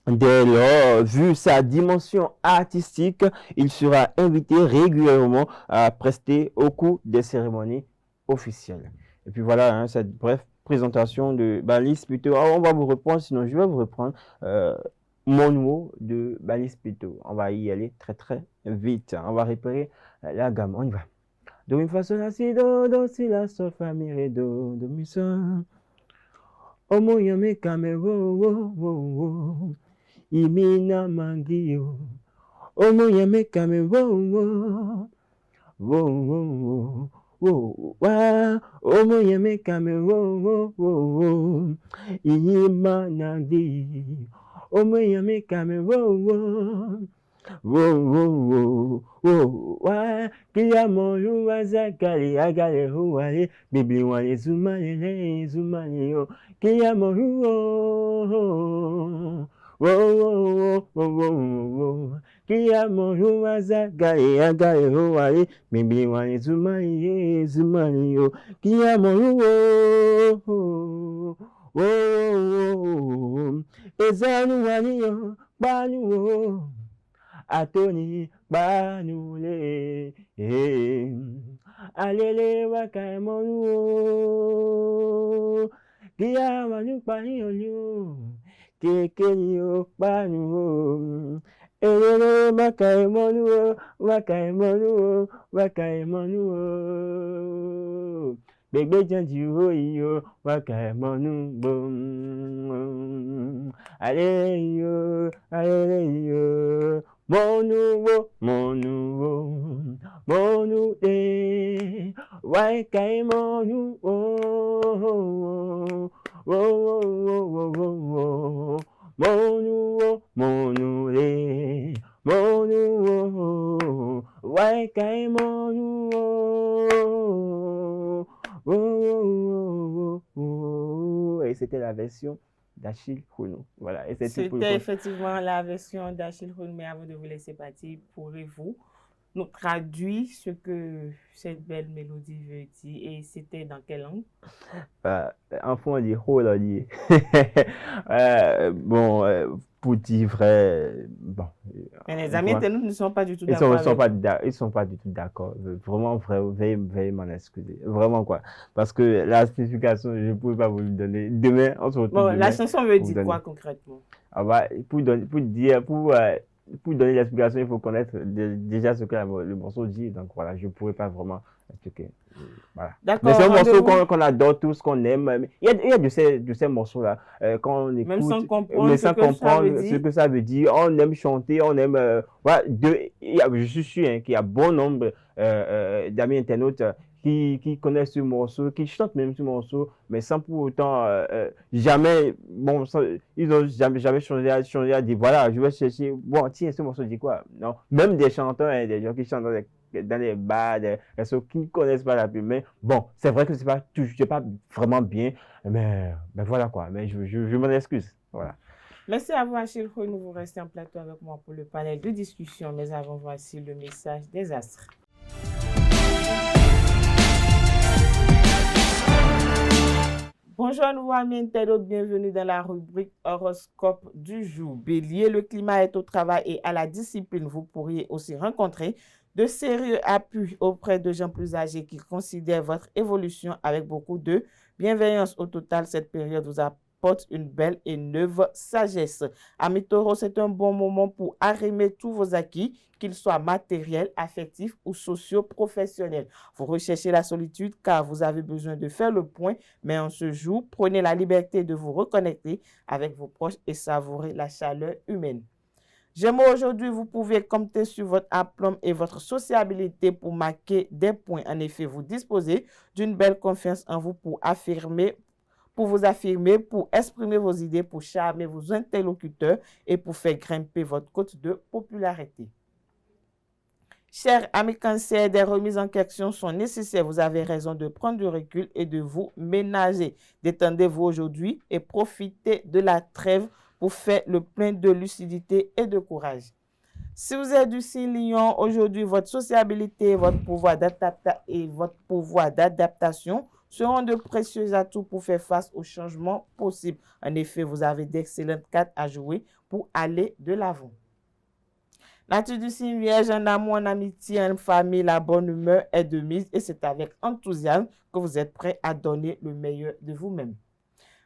Speaker 14: Dès lors, vu sa dimension artistique, il sera invité régulièrement à prester au cours des cérémonies officielles. Et puis voilà, cette brève présentation de Bali Spinto. Alors, on va vous reprendre, sinon je vais vous reprendre Mon Nouveau de Bali Spinto. On va y aller très très vite. On va repérer la gamme. On y va. Do, mi, fa, sol, la, si, do, si, la, sol, fa, mi, ré, do, mi, sol. Omo, yame, kame, wo, wo, wo, wo. Imina mangio, omo yame kame wo wo wo wo wo wa, omo yame kame wo wo wo, ima nandi, omo yame kame wo wo wa, kia moyu wazakali agale huwale, bibli wale zumale yo, kia moyu Kia mohu azagale agale hoale Mibli wale zumali yo Kia mohu Ezanu wali yo Banu Atoni banu le Alele wakae mohu Kia wanu pani yo Kekenyo panu, elele makaemonu, Bébé Janjiro yo, wakamonu bon. Allez yo, mon nouveau, mon nouveau, wakamonu oh. Mon nouveau, ouais, mon nouveau. Et c'était la version d'Achille Kounou. Voilà. Et
Speaker 1: c'était effectivement la version d'Achille Kounou, mais avant de vous laisser partir, pourrez-vous nous traduire ce que cette belle mélodie veut dire et c'était dans quelle langue?
Speaker 14: En fond, on dit oh là dit. Pour dire vrai, bon.
Speaker 1: Mais les amis internautes ne sont pas du tout d'accord.
Speaker 14: Ils sont pas du tout d'accord. Vraiment, veuillez m'en excuser. Vraiment quoi. Parce que la signification, je ne pouvais pas vous le donner. Demain, on se retrouve.
Speaker 1: Bon, la chanson veut dire quoi concrètement?
Speaker 14: Pour donner l'explication, il faut connaître déjà ce que le morceau dit. Donc voilà, je ne pourrais pas vraiment expliquer. Voilà. Mais c'est un morceau qu'on adore tous, qu'on aime. Il y a de ces morceaux-là, quand on écoute,
Speaker 1: même sans comprendre
Speaker 14: ce que ça veut dire, on aime chanter, on aime... voilà, je suis sûr qu'il y a bon nombre d'amis internautes qui connaissent ce morceau, qui chantent même ce morceau, mais sans pour autant jamais, ils n'ont jamais changé à dire, voilà, je vais chercher, bon, tiens, ce morceau dit quoi? Non, même des chanteurs, des gens qui chantent dans les bars, des personnes qui ne connaissent pas la pub, mais bon, c'est vrai que c'est pas vraiment bien, mais voilà quoi, mais je m'en excuse, voilà.
Speaker 1: Merci à vous, Achille Kounou, vous restez en plateau avec moi pour le panel de discussion, mais avant, voici le message des astres. Bonjour à nouveau amis internautes, bienvenue dans la rubrique horoscope du jour. Bélier, le climat est au travail et à la discipline. Vous pourriez aussi rencontrer de sérieux appuis auprès de gens plus âgés qui considèrent votre évolution avec beaucoup de bienveillance. Au total, cette période vous apporte une belle et neuve sagesse. Amis taureaux, c'est un bon moment pour arrimer tous vos acquis, qu'ils soient matériels, affectifs ou socio-professionnels. Vous recherchez la solitude car vous avez besoin de faire le point, mais en ce jour, prenez la liberté de vous reconnecter avec vos proches et savourer la chaleur humaine. Gémeaux, aujourd'hui, vous pouvez compter sur votre aplomb et votre sociabilité pour marquer des points. En effet, vous disposez d'une belle confiance en vous pour vous affirmer, pour exprimer vos idées, pour charmer vos interlocuteurs et pour faire grimper votre cote de popularité. Chers amis Cancer, des remises en question sont nécessaires. Vous avez raison de prendre du recul et de vous ménager. Détendez-vous aujourd'hui et profitez de la trêve pour faire le plein de lucidité et de courage. Si vous êtes du signe Lion, aujourd'hui, votre sociabilité et votre pouvoir d'adaptation seront de précieux atouts pour faire face aux changements possibles. En effet, vous avez d'excellentes cartes à jouer pour aller de l'avant. Nature du signe Vierge, en amour, en amitié, en famille, la bonne humeur est de mise et c'est avec enthousiasme que vous êtes prêt à donner le meilleur de vous-même.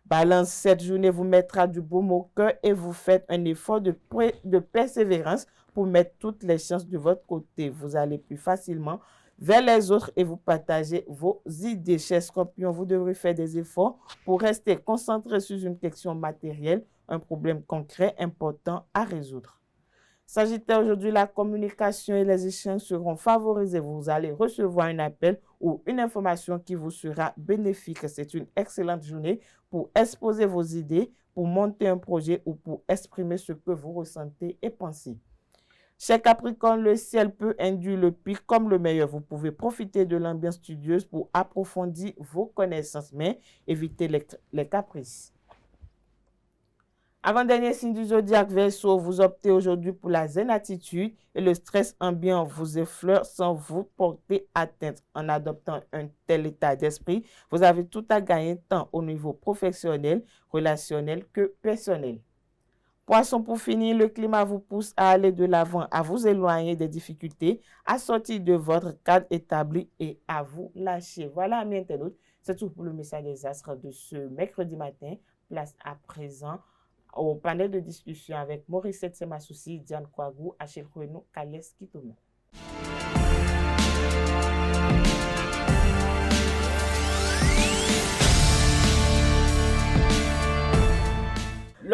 Speaker 1: Balance, cette journée vous mettra du baume au cœur et vous faites un effort de persévérance pour mettre toutes les chances de votre côté. Vous allez plus facilement vers les autres et vous partagez vos idées. Chers Scorpions, vous devrez faire des efforts pour rester concentré sur une question matérielle, un problème concret important à résoudre. Sagittaire, aujourd'hui, la communication et les échanges seront favorisés. Vous allez recevoir un appel ou une information qui vous sera bénéfique. C'est une excellente journée pour exposer vos idées, pour monter un projet ou pour exprimer ce que vous ressentez et pensez. Chez Capricorne, le ciel peut induire le pire comme le meilleur. Vous pouvez profiter de l'ambiance studieuse pour approfondir vos connaissances, mais évitez les caprices. Avant-dernier signe du zodiaque Verseau, vous optez aujourd'hui pour la zen attitude et le stress ambiant vous effleure sans vous porter atteinte. En adoptant un tel état d'esprit, vous avez tout à gagner tant au niveau professionnel, relationnel que personnel. Poisson, pour finir, le climat vous pousse à aller de l'avant, à vous éloigner des difficultés, à sortir de votre cadre établi et à vous lâcher. Voilà, amis internautes, c'est tout pour le message des astres de ce mercredi matin. Place à présent au panel de discussion avec Maurice Semasoussi, Diane Kouagou, Achille Kounou, Kales Kitoumou.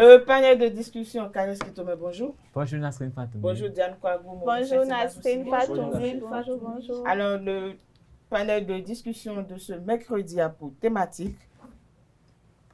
Speaker 1: Le panel de discussion, Kares Kitome, bonjour.
Speaker 5: Bonjour Nasrin Fatoumbi.
Speaker 1: Bonjour Diane Kouagou.
Speaker 12: Bonjour Nasrin Fatoumbi. Bonjour.
Speaker 1: Alors, le panel de discussion de ce mercredi a pour thématique: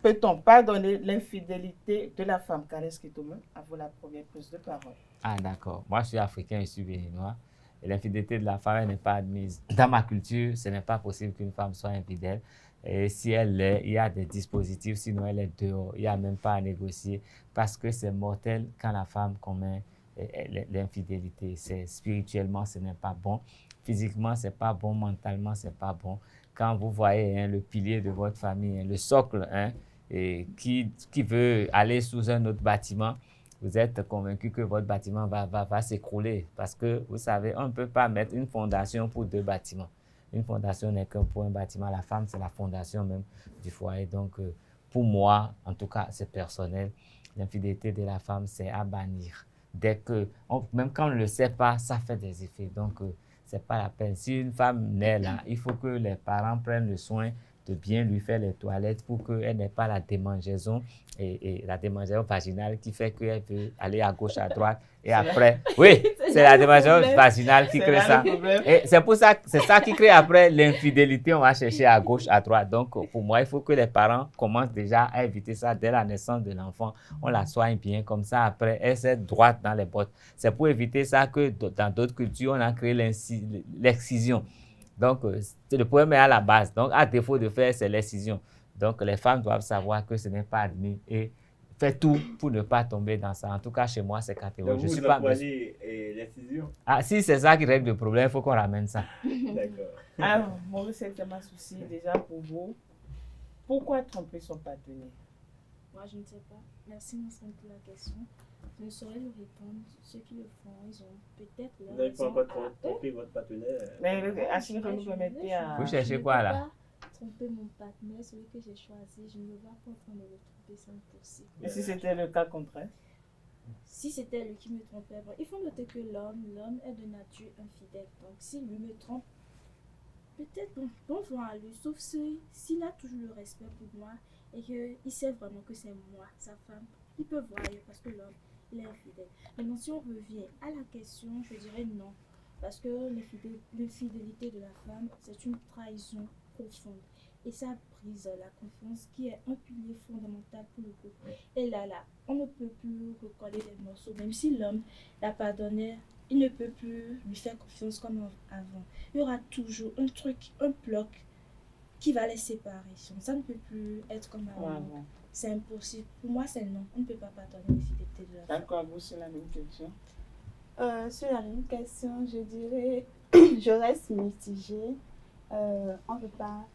Speaker 1: peut-on pardonner l'infidélité de la femme? Kares Kitome, à vous la première prise de parole.
Speaker 5: Ah d'accord, moi je suis africain, je suis béninois. Et l'infidélité de la femme n'est pas admise. Dans ma culture, ce n'est pas possible qu'une femme soit infidèle. Et si elle l'est, il y a des dispositifs, sinon elle est dehors. Il n'y a même pas à négocier parce que c'est mortel quand la femme commet l'infidélité. Spirituellement, ce n'est pas bon. Physiquement, ce n'est pas bon. Mentalement, ce n'est pas bon. Quand vous voyez le pilier de votre famille, le socle, et qui veut aller sous un autre bâtiment, vous êtes convaincu que votre bâtiment va s'écrouler parce que, vous savez, on ne peut pas mettre une fondation pour deux bâtiments. Une fondation n'est que pour un bâtiment. La femme, c'est la fondation même du foyer. Donc, pour moi, en tout cas, c'est personnel. L'infidélité de la femme, c'est à bannir. Même quand on ne le sait pas, ça fait des effets. Donc, ce n'est pas la peine. Si une femme naît là, il faut que les parents prennent le soin de bien lui faire les toilettes pour qu'elle n'ait pas la démangeaison et la démangeaison vaginale qui fait qu'elle peut aller à gauche, à droite et après. Oui, c'est la démangeaison vaginale qui crée ça. Et c'est pour ça, c'est ça qui crée après l'infidélité. On va chercher à gauche, à droite. Donc, pour moi, il faut que les parents commencent déjà à éviter ça dès la naissance de l'enfant. On la soigne bien comme ça. Après, elle s'est droite dans les bottes. C'est pour éviter ça que dans d'autres cultures, on a créé l'excision. Donc, le problème est à la base. Donc, à défaut de faire, c'est l'excision. Donc, les femmes doivent savoir que ce n'est pas admis et faire tout pour ne pas tomber dans ça. En tout cas, chez moi, c'est catégorique.
Speaker 15: Donc,
Speaker 5: je suis pas
Speaker 15: l'excision.
Speaker 5: Ah, si c'est ça qui règle le problème, il faut qu'on ramène ça.
Speaker 15: D'accord.
Speaker 1: Alors, Maurice, c'est ma souci déjà pour vous. Pourquoi tromper son partenaire?
Speaker 13: Moi, je ne sais pas. Merci, Nasrin, pour la question. Je ne saurais vous répondre. Ceux qui le font, ils ont peut-être leur
Speaker 15: Vous n'avez pas
Speaker 13: raison
Speaker 15: encore trompé votre partenaire.
Speaker 1: Mais Achille, vous nous permettez à...
Speaker 5: Vous cherchez quoi là?
Speaker 13: Tromper mon partenaire, celui que j'ai choisi, je ne me vois pas en train de le tromper, c'est impossible.
Speaker 1: Et si c'était le cas contraire?
Speaker 13: Si c'était lui qui me trompait, bon, il faut noter que l'homme est de nature infidèle. Donc, s'il lui me trompe, peut-être bon vent à lui, sauf s'il a toujours le respect pour moi et qu'il sait vraiment que c'est moi, sa femme, il peut voir parce que l'homme, il est infidèle. Maintenant, si on revient à la question, je dirais non. Parce que l'infidélité de la femme, c'est une trahison profonde. Et ça brise la confiance qui est un pilier fondamental pour le couple. Et là, on ne peut plus recoller les morceaux. Même si l'homme l'a pardonné, il ne peut plus lui faire confiance comme avant. Il y aura toujours un truc, un bloc qui va les séparer. Ça ne peut plus être comme avant.
Speaker 1: Ouais.
Speaker 13: C'est impossible. Pour moi, c'est non. On ne peut pas pardonner l'infidélité de la femme.
Speaker 1: D'accord, vous, c'est la même question.
Speaker 12: Sur la même question, je dirais, je reste mitigée. On ne peut pas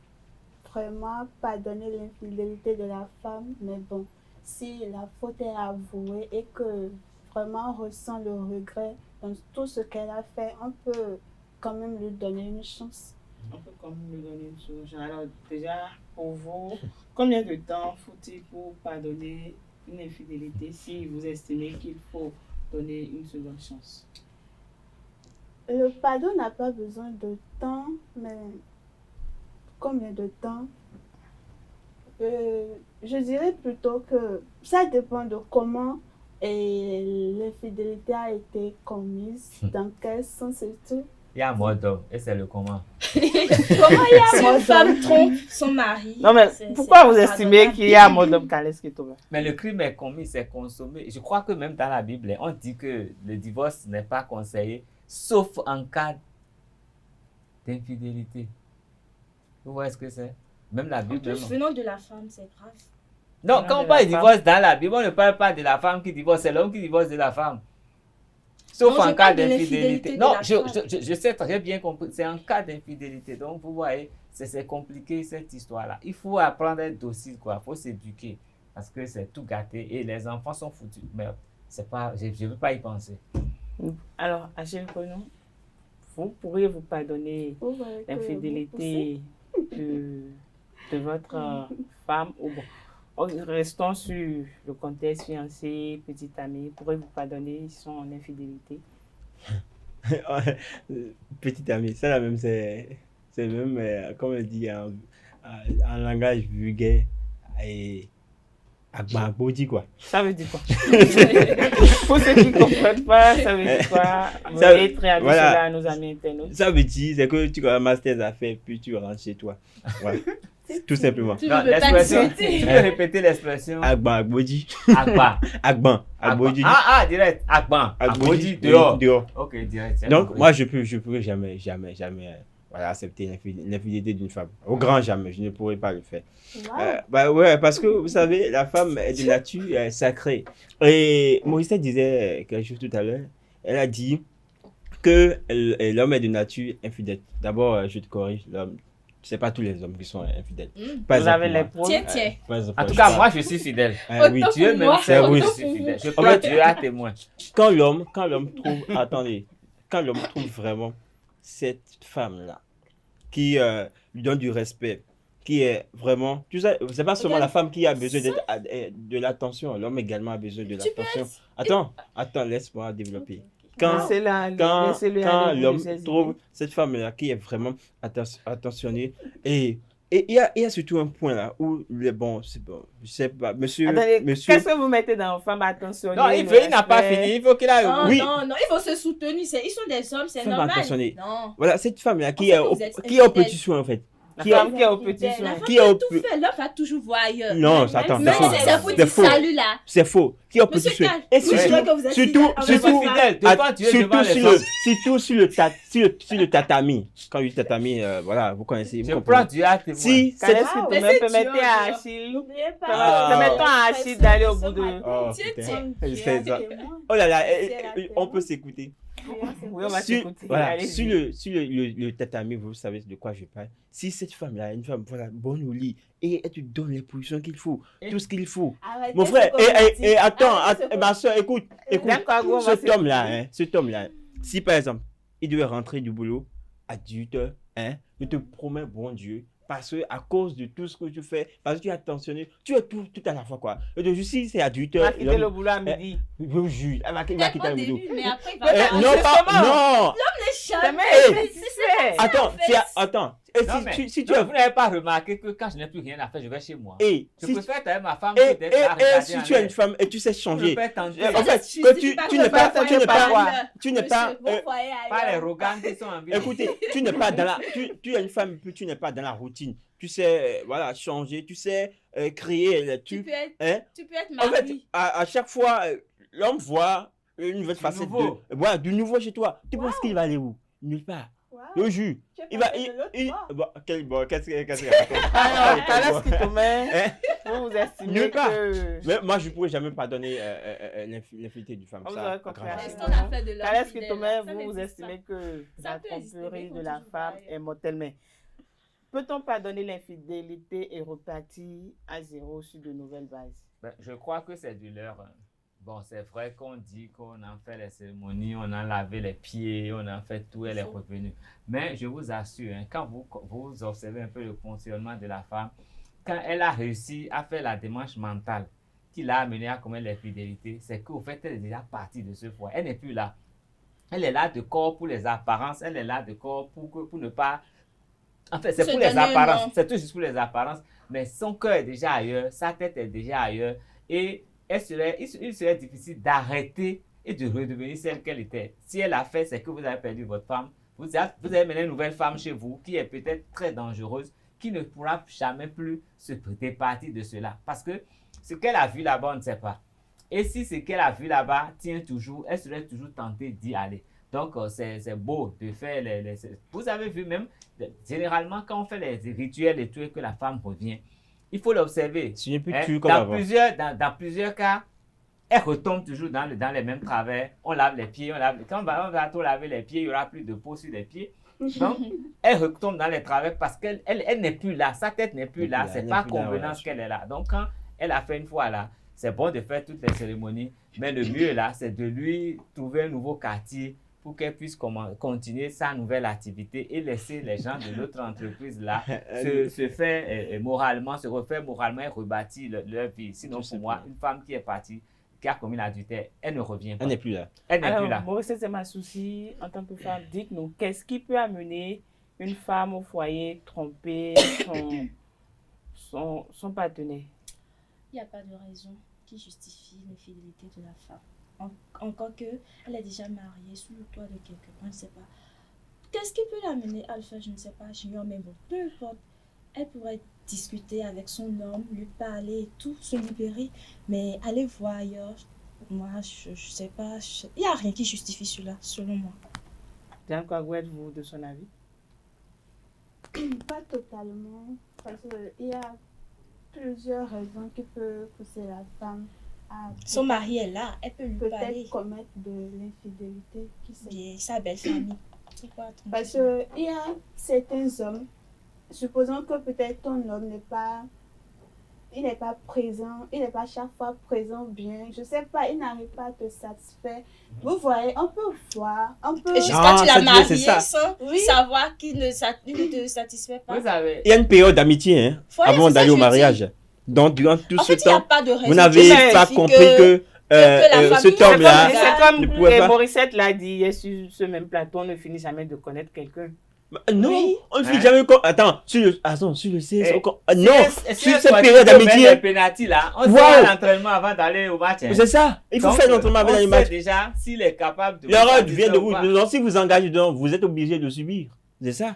Speaker 12: vraiment pardonner l'infidélité de la femme, mais bon, si la faute est avouée et que vraiment on ressent le regret dans tout ce qu'elle a fait, on peut quand même lui donner une chance.
Speaker 1: On peut quand même lui donner une chance. Alors déjà, pour vous, combien de temps faut-il pour pardonner une infidélité si vous estimez qu'il faut donner une seconde chance?
Speaker 12: Le pardon n'a pas besoin de temps, mais combien de temps? Je dirais plutôt que ça dépend de comment l'infidélité a été commise, dans quel sens et tout.
Speaker 5: Il y a un mot d'homme et c'est le comment.
Speaker 13: Comment il y a si une femme trompe son mari?
Speaker 1: Non, mais pourquoi vous estimez qu'il y a un mot d'homme Kares Kitome?
Speaker 5: Mais le crime est commis, c'est consommé. Je crois que même dans la Bible, on dit que le divorce n'est pas conseillé, sauf en cas d'infidélité. Vous voyez ce que c'est? Même la Bible.
Speaker 13: En plus, venant de la femme, c'est grave.
Speaker 5: Non, quand on parle de divorce dans la Bible, on ne parle pas de la femme qui divorce, c'est l'homme qui divorce de la femme. Sauf en cas d'infidélité. Non, je sais très bien compris. C'est en cas d'infidélité. Donc, vous voyez, c'est compliqué cette histoire-là. Il faut apprendre à être docile, quoi. Il faut s'éduquer. Parce que c'est tout gâté et les enfants sont foutus. Mais c'est pas, je ne veux pas y penser.
Speaker 1: Alors, Achille Konon, vous pourriez vous pardonner l'infidélité de votre femme ou bon. Restons sur le contexte fiancé, petite amie. Pourrez-vous pardonner son infidélité?
Speaker 15: Petite amie, c'est la même, c'est même, comme on dit en langage vulgaire, et Agbon quoi.
Speaker 1: Ça veut dire quoi? Pour ceux qui ne comprennent pas, ça veut dire quoi? Être cela à nos amis internautes.
Speaker 15: Ça veut dire c'est que tu commences tes affaires puis tu rentres chez toi. Voilà. Tout simplement.
Speaker 2: Tu ne peux pas discuter.
Speaker 5: Tu peux répéter l'expression.
Speaker 15: Agbon.
Speaker 5: Ah, direct. Agbon dehors.
Speaker 15: Dehors.
Speaker 5: Ok, direct.
Speaker 15: Donc, moi, je pourrais jamais voilà, accepter l'infidélité d'une femme. Au grand jamais, je ne pourrais pas le faire. Ouais, parce que vous savez, la femme est de nature sacrée. Et Maurice disait quelque chose tout à l'heure. Elle a dit que l'homme est de nature infidèle. D'abord, je te corrige, l'homme. C'est pas tous les hommes qui sont infidèles.
Speaker 1: Vous avez les preuves.
Speaker 2: Tiens.
Speaker 5: En tout cas, moi, je suis fidèle.
Speaker 15: Oui,
Speaker 5: Dieu même sait que je suis fidèle. Je prends Dieu à témoin.
Speaker 15: Quand l'homme trouve, attendez, quand l'homme trouve vraiment cette femme-là, qui lui donne du respect, qui est vraiment, tu sais, c'est pas seulement la femme qui a besoin de l'attention, l'homme également a besoin de l'attention. Attends, laisse-moi développer. Quand l'homme trouve cette femme-là qui est vraiment attentionnée, et il y a surtout un point là où je sais pas, monsieur.
Speaker 1: Qu'est-ce que vous mettez dans une femme attentionnée?
Speaker 5: Non, il n'a pas fini, il faut qu'il aille.
Speaker 2: Non, il faut se soutenir, ils sont des hommes, c'est normal.
Speaker 15: Non. Voilà, cette femme-là qui est au petit soin en fait.
Speaker 1: Qui est au petit soin.
Speaker 2: Qui est au tout fait, l'homme va toujours voir ailleurs.
Speaker 15: Non, attends,
Speaker 2: c'est faux. Salut là.
Speaker 15: C'est faux. Qui est au petit soin. Et surtout sur le tatami. Quand il tatami, voilà, vous connaissez.
Speaker 5: Je prends du hâte.
Speaker 1: Si, permettez à Achille. Permettons à Achille d'aller au bout de.
Speaker 15: Oh là là, on peut s'écouter.
Speaker 1: Oui, on va s'écouter.
Speaker 15: Voilà, sur le tatami, vous savez de quoi je parle. Si cette femme-là, une femme, voilà, bonne au lit, et elle te donne les positions qu'il faut, tout ce qu'il faut. Mon frère, et attends, ma soeur, écoute, cet homme-là, si par exemple, il devait rentrer du boulot à 18h, je te promets, bon Dieu, parce que à cause de tout ce que tu fais, parce que tu es attentionné, tu es tout à la fois quoi. Et de si c'est à 18h.
Speaker 1: Il va quitter le boulot à midi.
Speaker 15: Je vous jure, il va quitter le boulot.
Speaker 2: Mais après, il va
Speaker 15: non.
Speaker 2: L'homme les charme.
Speaker 15: Attends.
Speaker 5: Si tu n'avez pas remarqué que quand je n'ai plus rien à faire, je vais chez moi. Je préfère être avec ma femme que d'être là regarder.
Speaker 15: Et si tu es une femme et tu sais changer.
Speaker 5: En
Speaker 15: fait, tu n'es pas
Speaker 5: pas les Rogan qui sont en vie.
Speaker 15: Écoutez, tu n'es pas dans la tu es une femme puis tu n'es pas dans la routine. Tu sais voilà, changer, tu sais créer les trucs.
Speaker 2: Tu peux être marié.
Speaker 15: En fait, à chaque fois l'homme voit une nouvelle facette du nouveau chez toi. Tu penses qu'il va aller où? Nulle part. Le jus. Il va. Qu'est-ce qu'il
Speaker 1: raconte? Qu'est-ce qui te met? Vous estimez que.
Speaker 15: Mais moi, je ne pourrais jamais pardonner l'infidélité d'une femme.
Speaker 1: Qu'est-ce qui te met? Vous estimez que la tromperie de la femme est mortelle. Mais peut-on pardonner l'infidélité et repartir à zéro sur de nouvelles bases?
Speaker 5: Je crois que c'est du leurre. Bon, c'est vrai qu'on dit qu'on a fait les cérémonies, on a lavé les pieds, on a fait tout, elle est revenue. Mais je vous assure, quand vous observez un peu le fonctionnement de la femme, quand elle a réussi à faire la démarche mentale qui l'a amenée à commettre l'infidélité, c'est qu'au fait, elle est déjà partie de ce foyer. Elle n'est plus là. Elle est là de corps pour les apparences, elle est là de corps pour ne pas... En fait, c'est pour les apparences, c'est tout juste pour les apparences, mais son cœur est déjà ailleurs, sa tête est déjà ailleurs, et il serait difficile d'arrêter et de redevenir celle qu'elle était. Si elle a fait, c'est que vous avez perdu votre femme. Vous avez mené une nouvelle femme chez vous qui est peut-être très dangereuse, qui ne pourra jamais plus se prêter partie de cela. Parce que ce qu'elle a vu là-bas, on ne sait pas. Et si ce qu'elle a vu là-bas tient toujours, elle serait toujours tentée d'y aller. Donc, c'est beau de faire Vous avez vu même, généralement, quand on fait les rituels et tout, et que la femme revient, il faut l'observer. Dans plusieurs cas, elle retombe toujours dans les mêmes travers. On lave les pieds, quand on va trop laver les pieds, il n'y aura plus de peau sur les pieds. Donc, elle retombe dans les travers parce qu'elle n'est plus là. Sa tête n'est plus là. C'est pas convenance qu'elle est là. Donc, quand elle a fait une fois là, c'est bon de faire toutes les cérémonies. Mais le mieux là, c'est de lui trouver un nouveau quartier pour qu'elle puisse continuer sa nouvelle activité et laisser les gens de l'autre entreprise là se refaire moralement et rebâtir leur vie. Sinon, pour moi, une femme qui est partie, qui a commis l'adultère, elle ne revient pas.
Speaker 15: Elle n'est plus là.
Speaker 1: Moi, c'est ma souci en tant que femme. Dites-nous, qu'est-ce qui peut amener une femme au foyer tromper son partenaire?
Speaker 13: Il n'y a pas de raison qui justifie l'infidélité de la femme. Encore que elle est déjà mariée sous le toit de quelqu'un, je ne sais pas. Qu'est-ce qui peut l'amener à le faire? Je ne sais pas, j'ignore, mais bon, peu importe. Elle pourrait discuter avec son homme, lui parler et tout, se libérer, mais aller voir ailleurs, moi, je sais pas, il n'y a rien qui justifie cela, selon moi.
Speaker 1: Diane, quoi êtes-vous de son avis?
Speaker 12: Pas totalement, parce qu'il y a plusieurs raisons qui peuvent pousser la femme à...
Speaker 13: Son mari est là, elle peut lui parler.
Speaker 12: Peut-être commettre de l'infidélité, qui sait.
Speaker 13: Bien, sa belle famille.
Speaker 12: Parce qu'il y a certains hommes, supposons que peut-être ton homme n'est pas présent, il n'est pas chaque fois présent bien, je sais pas, il n'arrive pas à te satisfaire. Vous voyez, on peut voir, on peut...
Speaker 13: Jusqu'à tu l'as marié sans savoir qu'il ne te satisfait pas.
Speaker 15: Il y a une période d'amitié hein, avant d'aller au mariage. Donc, durant tout ce temps, vous n'avez pas compris que cet homme-là
Speaker 1: ne pouvait pas... Morissette l'a dit hier sur ce même plateau, on ne finit jamais de connaître quelqu'un.
Speaker 15: Non, oui. On ne finit jamais... Attends, sur le 16... non, sur cette période d'amitié...
Speaker 5: On fait l'entraînement avant d'aller au match.
Speaker 15: C'est ça, il faut faire l'entraînement avant d'aller au match.
Speaker 5: Déjà, s'il est capable de...
Speaker 15: L'erreur vient de vous. Donc, si vous engagez dedans, vous êtes obligé de subir. C'est ça.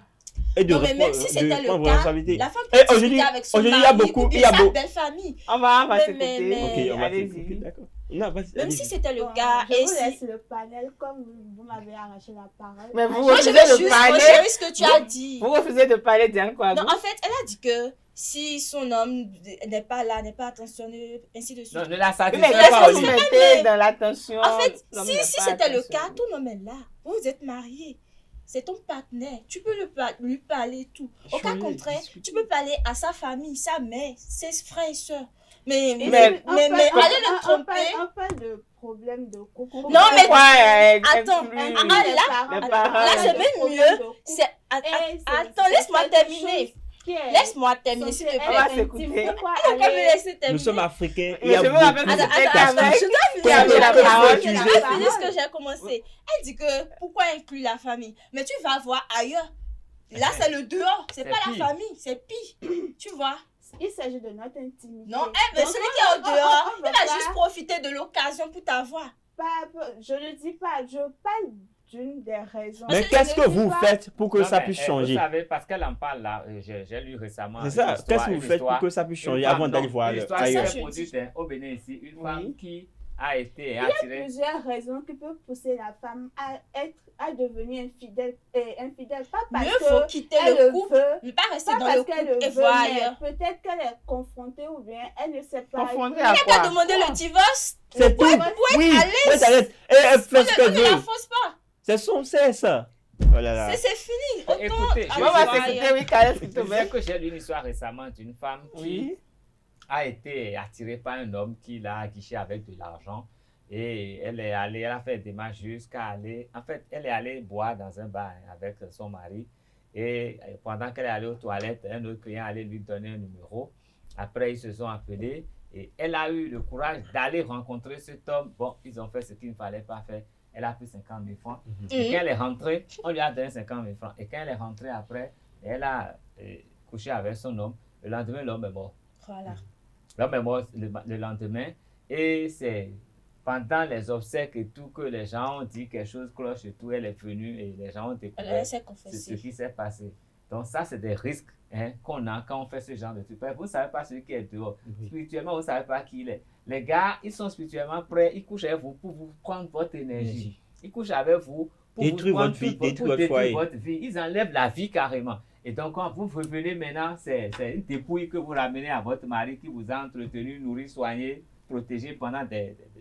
Speaker 13: Et de mais même si c'était le cas, la femme peut discuter avec son mari, il y a sa belle famille.
Speaker 1: On va s'écouter.
Speaker 15: Ok, on va s'écouter, d'accord. Non,
Speaker 13: même si c'était le cas,
Speaker 12: je vous laisse le panel comme vous m'avez arraché la parole.
Speaker 1: Mais vous refusez de parler.
Speaker 13: Ce que tu as dit.
Speaker 1: Vous refusez de parler, Diane quoi?
Speaker 13: Non, en fait, elle a dit que si son homme n'est pas là, n'est pas attentionné, ainsi de suite.
Speaker 5: Non, ne la satisfait pas.
Speaker 1: Vous mettez dans l'attention.
Speaker 13: En fait, si c'était le cas, ton homme est là. Vous êtes mariés. C'est ton partenaire. Tu peux lui parler et tout. Au cas contraire, tu peux parler à sa famille, sa mère, ses frères et sœurs. Mais allez le tromper.
Speaker 12: On parle de problème de coucou.
Speaker 13: Non, mais attends, là c'est même mieux. Attends, laisse-moi terminer. Laisse-moi terminer, s'il te plaît.
Speaker 1: On va s'écouter.
Speaker 15: Nous sommes africains.
Speaker 1: Je veux
Speaker 13: finir ce que j'ai commencé. Elle dit que pourquoi inclure la famille? Mais tu vas voir ailleurs. Là, c'est le dehors. C'est pas la famille. C'est pire. Tu vois?
Speaker 12: Il s'agit de notre intimité.
Speaker 13: Non, mais celui qui est au dehors, il va juste profiter de l'occasion pour t'avoir.
Speaker 12: Je ne dis pas, je parle d'une des raisons.
Speaker 15: Mais qu'est-ce que vous faites pour que ça puisse changer?
Speaker 5: Vous savez, parce qu'elle en parle là, j'ai lu récemment.
Speaker 15: C'est ça, qu'est-ce que vous faites pour que ça puisse changer avant d'aller voir
Speaker 5: l'histoire qui est produite au Bénin ici, une femme qui a été attirée.
Speaker 12: Il y a plusieurs raisons qui peuvent pousser la femme à devenir infidèle. Pas parce
Speaker 13: mieux faut quitter le couple, ne pas rester dans le couple et voir ailleurs.
Speaker 12: Peut-être qu'elle est confrontée ou bien elle ne sait pas.
Speaker 1: Confrontée à quoi?
Speaker 13: Elle n'a qu'à demander le divorce.
Speaker 15: C'est tout. Oui, elle fait ce qu'elle veut.
Speaker 13: Ne la force pas.
Speaker 15: C'est son cesse. Oh là là.
Speaker 13: C'est fini.
Speaker 5: Écoutez,
Speaker 1: on va s'écouter, oui, Khaled, s'il te plaît.
Speaker 5: Que j'ai lu une histoire récemment d'une femme qui a été attirée par un homme qui l'a aguiché avec de l'argent. Et elle est allée, elle a fait des démarches jusqu'à aller, en fait, elle est allée boire dans un bar avec son mari. Et pendant qu'elle est allée aux toilettes, un autre client allait lui donner un numéro. Après, ils se sont appelés et elle a eu le courage d'aller rencontrer cet homme. Bon, ils ont fait ce qu'il ne fallait pas faire. Elle a pris 50 000 francs. Et quand elle est rentrée, on lui a donné 50 000 francs. Et quand elle est rentrée après, elle a couché avec son homme. Le lendemain, l'homme est mort.
Speaker 13: Voilà.
Speaker 5: L'homme est mort le lendemain. Et c'est pendant les obsèques et tout que les gens ont dit quelque chose cloche et tout. Elle est venue et les gens ont découvert ce qui s'est passé. Donc ça, c'est des risques qu'on a quand on fait ce genre de trucs. Vous ne savez pas celui qui est dehors. Spirituellement, vous ne savez pas qui il est. Les gars, ils sont spirituellement prêts. Ils couchent avec vous pour vous prendre votre énergie. Ils couchent avec vous pour
Speaker 15: détruire
Speaker 5: vous prendre
Speaker 15: votre vie, détruire
Speaker 5: votre vie. Ils enlèvent la vie carrément. Et donc, quand vous revenez maintenant, c'est une dépouille que vous ramenez à votre mari qui vous a entretenu, nourri, soigné, protégé pendant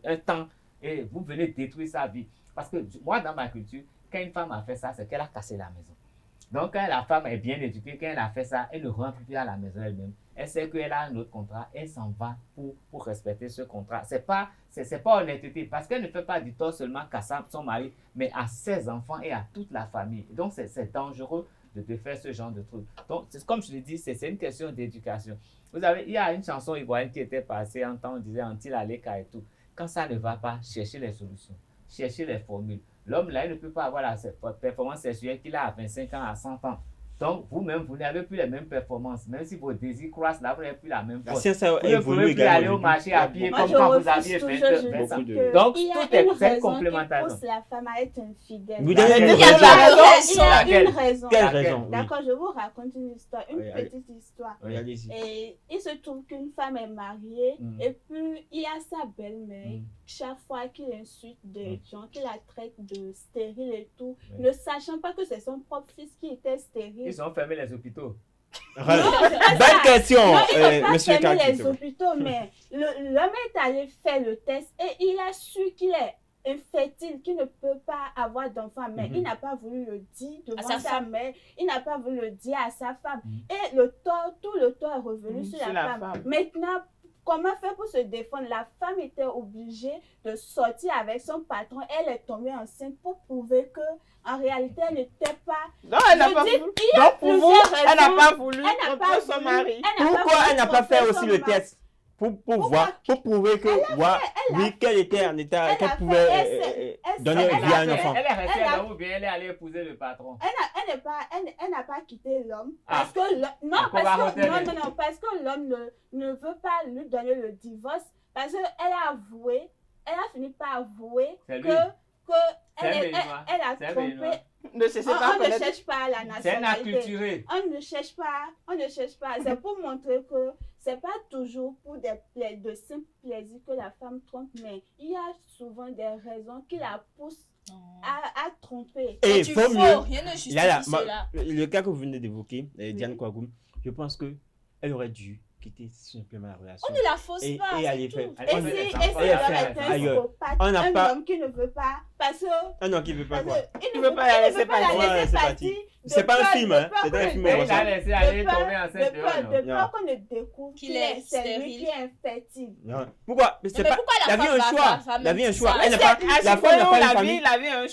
Speaker 5: un temps. Et vous venez détruire sa vie. Parce que moi, dans ma culture, quand une femme a fait ça, c'est qu'elle a cassé la maison. Donc, quand la femme est bien éduquée, quand elle a fait ça, elle ne rentre plus à la maison elle-même. Elle sait qu'elle a un autre contrat, elle s'en va pour respecter ce contrat. C'est pas honnêteté, parce qu'elle ne fait pas du tort seulement qu'à son mari, mais à ses enfants et à toute la famille. Donc, c'est dangereux de faire ce genre de trucs. Donc, comme je l'ai dit, c'est une question d'éducation. Vous savez, il y a une chanson ivoirienne qui était passée en temps, on disait Antil Aleka et tout. Quand ça ne va pas, cherchez les solutions, cherchez les formules. L'homme là, il ne peut pas avoir la performance sexuelle qu'il a à 25 ans, à 100 ans. Donc, vous-même, vous n'avez plus les mêmes performances. Même si vos désirs croissent, là, vous n'avez plus la même force.
Speaker 15: science a
Speaker 5: Vous ne
Speaker 15: évolué
Speaker 5: pouvez plus
Speaker 15: également.
Speaker 5: aller au marché à pied
Speaker 12: Moi,
Speaker 5: comme
Speaker 12: je
Speaker 5: quand vous
Speaker 12: refuse
Speaker 5: aviez
Speaker 12: toujours,
Speaker 5: 20
Speaker 12: je
Speaker 5: ans.
Speaker 12: dis que
Speaker 5: Donc,
Speaker 12: il y a
Speaker 5: tout est
Speaker 12: une
Speaker 5: très
Speaker 12: raison qui
Speaker 5: complémentaire.
Speaker 12: pousse la femme à être infidèle.
Speaker 15: Vous donnez
Speaker 12: Il
Speaker 15: une
Speaker 12: y a
Speaker 15: raison.
Speaker 12: une raison.
Speaker 15: Quelle raison? Oui.
Speaker 12: D'accord, je vous raconte une histoire, une
Speaker 15: Oui,
Speaker 12: petite histoire.
Speaker 15: Oui, allez-y.
Speaker 12: Et il se trouve qu'une femme est mariée et puis il y a sa belle-mère. Chaque fois qu'il insulte des gens, qu'il la traite de stérile et tout, ne sachant pas que c'est son propre fils qui était stérile.
Speaker 5: Ils ont fermé les hôpitaux.
Speaker 15: Bonne question, monsieur
Speaker 12: Monsieur
Speaker 15: Kaki.
Speaker 12: les hôpitaux, mais l'homme est allé faire le test et il a su qu'il est infertile, qu'il ne peut pas avoir d'enfant, mais il n'a pas voulu le dire devant sa mère, il n'a pas voulu le dire à sa femme. Et tout le tort est revenu sur la femme. Maintenant, comment faire pour se défendre? La femme était obligée de sortir avec son patron. Elle est tombée enceinte pour prouver que en réalité, elle n'était pas.
Speaker 1: Non, elle n'a pas voulu. Donc, pour vous, elle n'a pas voulu contre son mari.
Speaker 15: Pourquoi elle n'a pas fait aussi le test? Pour voir, pour prouver que, oui, qu'elle était en état, qu'elle pouvait donner vie à un enfant.
Speaker 5: Elle est restée là ou bien elle est allée épouser le patron?
Speaker 12: Elle n'a pas quitté l'homme. Parce que parce que l'homme ne veut pas lui donner le divorce. Parce qu'elle a avoué, elle a fini par avouer qu'elle a trompé. On ne cherche pas la nationalité. On ne cherche pas. C'est pour montrer que c'est pas toujours pour de simples plaisirs que la femme trompe, mais il y a souvent des raisons qui la poussent à tromper.
Speaker 15: Et il faut mieux.
Speaker 13: Rien ne justifie cela.
Speaker 15: Le cas que vous venez d'évoquer, Diane Kouagoum, je pense qu'elle aurait dû quitter simplement la relation.
Speaker 12: On ne la force pas.
Speaker 15: Et aller faire.
Speaker 12: Et si un homme qui ne veut pas, parce que.
Speaker 15: Un homme qui ne veut pas quoi?
Speaker 1: Il ne veut pas la laisser partir.
Speaker 15: C'est pas un film, hein? C'est un film.
Speaker 5: Elle a laissé aller tomber enceinte
Speaker 12: de peur qu'on ne découvre qu'il est stérile, qui est infertile.
Speaker 15: Pourquoi? Mais c'est pas. La vie a un choix. La vie a un choix.
Speaker 1: La femme n'a pas une famille.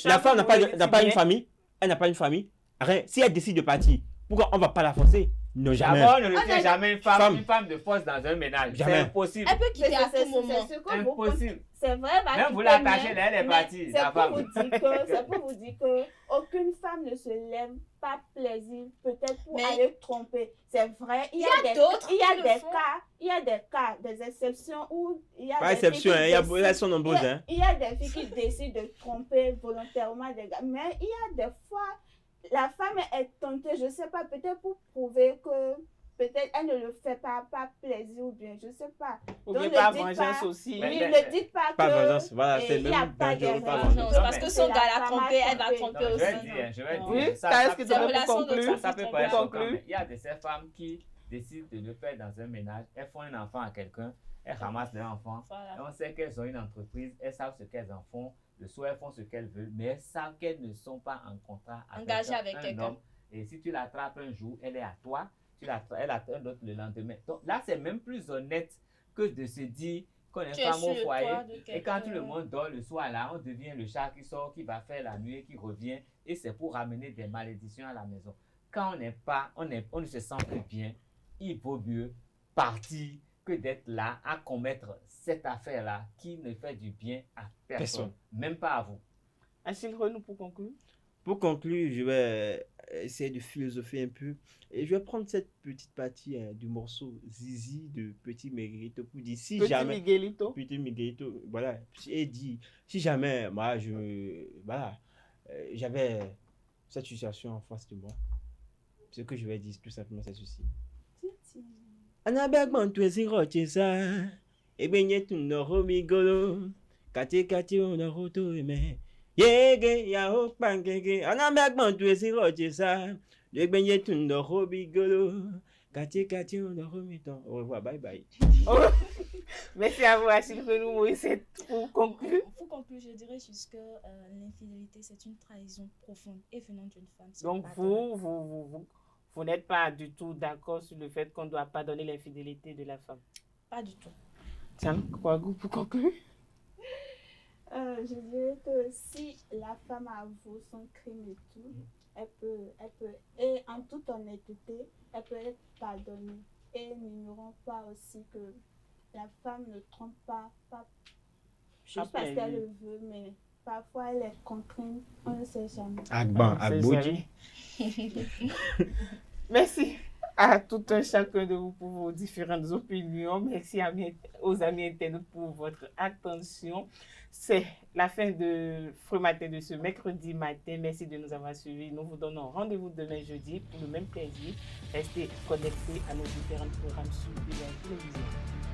Speaker 15: La femme n'a pas une famille. Elle n'a pas une famille. Rien. Si elle décide de partir, pourquoi on ne va pas la forcer? Non, jamais.
Speaker 5: D'abord, on ne retient jamais une femme de force dans un ménage. C'est impossible.
Speaker 12: Elle peut quitter à tout moment.
Speaker 5: Impossible.
Speaker 12: C'est vrai,
Speaker 5: même vous l'attachez, elle est partie.
Speaker 12: C'est pour vous dire que aucune femme ne se lève pas plaisir, peut-être pour aller tromper. C'est vrai. Il y a des cas, des exceptions où il y a
Speaker 15: pas exception, elles sont nombreuses.
Speaker 12: Il y a des filles qui décident de tromper volontairement des gars, mais il y a des fois. La femme est tentée, je ne sais pas, peut-être pour prouver que peut-être elle ne le fait pas plaisir ou bien, je ne sais pas.
Speaker 1: Ou bien par vengeance aussi.
Speaker 12: Ne dites pas
Speaker 15: pas
Speaker 12: que
Speaker 15: vengeance, voilà, c'est
Speaker 12: il n'y a
Speaker 15: même
Speaker 12: pas de
Speaker 15: vengeance.
Speaker 13: Parce que son gars l'a trompé, elle va tromper aussi.
Speaker 5: Je vais dire.
Speaker 1: Oui, est-ce que tu veux conclure?
Speaker 5: Ça peut pas être comme il y a de ces femmes qui décident de le faire dans un ménage, elles font un enfant à quelqu'un, elles ramassent leur enfant, et on sait qu'elles ont une entreprise, elles savent ce qu'elles en font. Le soir, elles font ce qu'elles veulent, mais elles savent qu'elles ne sont pas en contrat avec un homme. Et si tu l'attrapes un jour, elle est à toi. Elle attend un autre le lendemain. Donc là, c'est même plus honnête que de se dire qu'on est femme au foyer. Et quand tout le monde dort le soir, là, on devient le chat qui sort, qui va faire la nuit, qui revient. Et c'est pour ramener des malédictions à la maison. Quand on ne se sent plus bien, il vaut mieux partir que d'être là à commettre cette affaire-là qui ne fait du bien à personne. Même pas à vous.
Speaker 1: Achille Renou, pour conclure.
Speaker 15: Pour conclure, je vais essayer de philosopher un peu. Et je vais prendre cette petite partie du morceau Zizi de Petit Miguelito pour dire si jamais. Petit Miguelito, voilà. Et dit si jamais, moi, j'avais cette situation en face de moi, ce que je vais dire tout simplement, c'est ceci. Anabegman twezi rocheza ebenye tunoromigolo kati onoroto eme yege ya okpangege anabegman twezi rocheza ebenye tunoromigolo kati onoromito. Au revoir, bye bye.
Speaker 1: Merci à vous, Achille Renou. C'est pour conclure.
Speaker 13: Pour conclure, je dirais juste que l'infidélité, c'est une trahison profonde et venant d'une femme.
Speaker 1: Donc vous n'êtes pas du tout d'accord sur le fait qu'on ne doit pas donner l'infidélité de la femme?
Speaker 13: Pas du tout.
Speaker 1: Tiens, Kouagoum, pour conclure?
Speaker 12: Je dirais que si la femme avoue son crime et tout, elle peut, et en toute honnêteté, elle peut être pardonnée. Et n'ignorons pas aussi que la femme ne trompe pas juste parce qu'elle le veut, mais Parfois, elle est contrainte, on ne sait jamais.
Speaker 15: Agban,
Speaker 1: On ne sait
Speaker 15: Agboji.
Speaker 1: Merci à tout un chacun de vous pour vos différentes opinions. Merci aux amis internautes pour votre attention. C'est la fin de Frais Matin de ce mercredi matin. Merci de nous avoir suivis. Nous vous donnons rendez-vous demain jeudi pour le même plaisir. Restez connectés à nos différents programmes sur la télévision.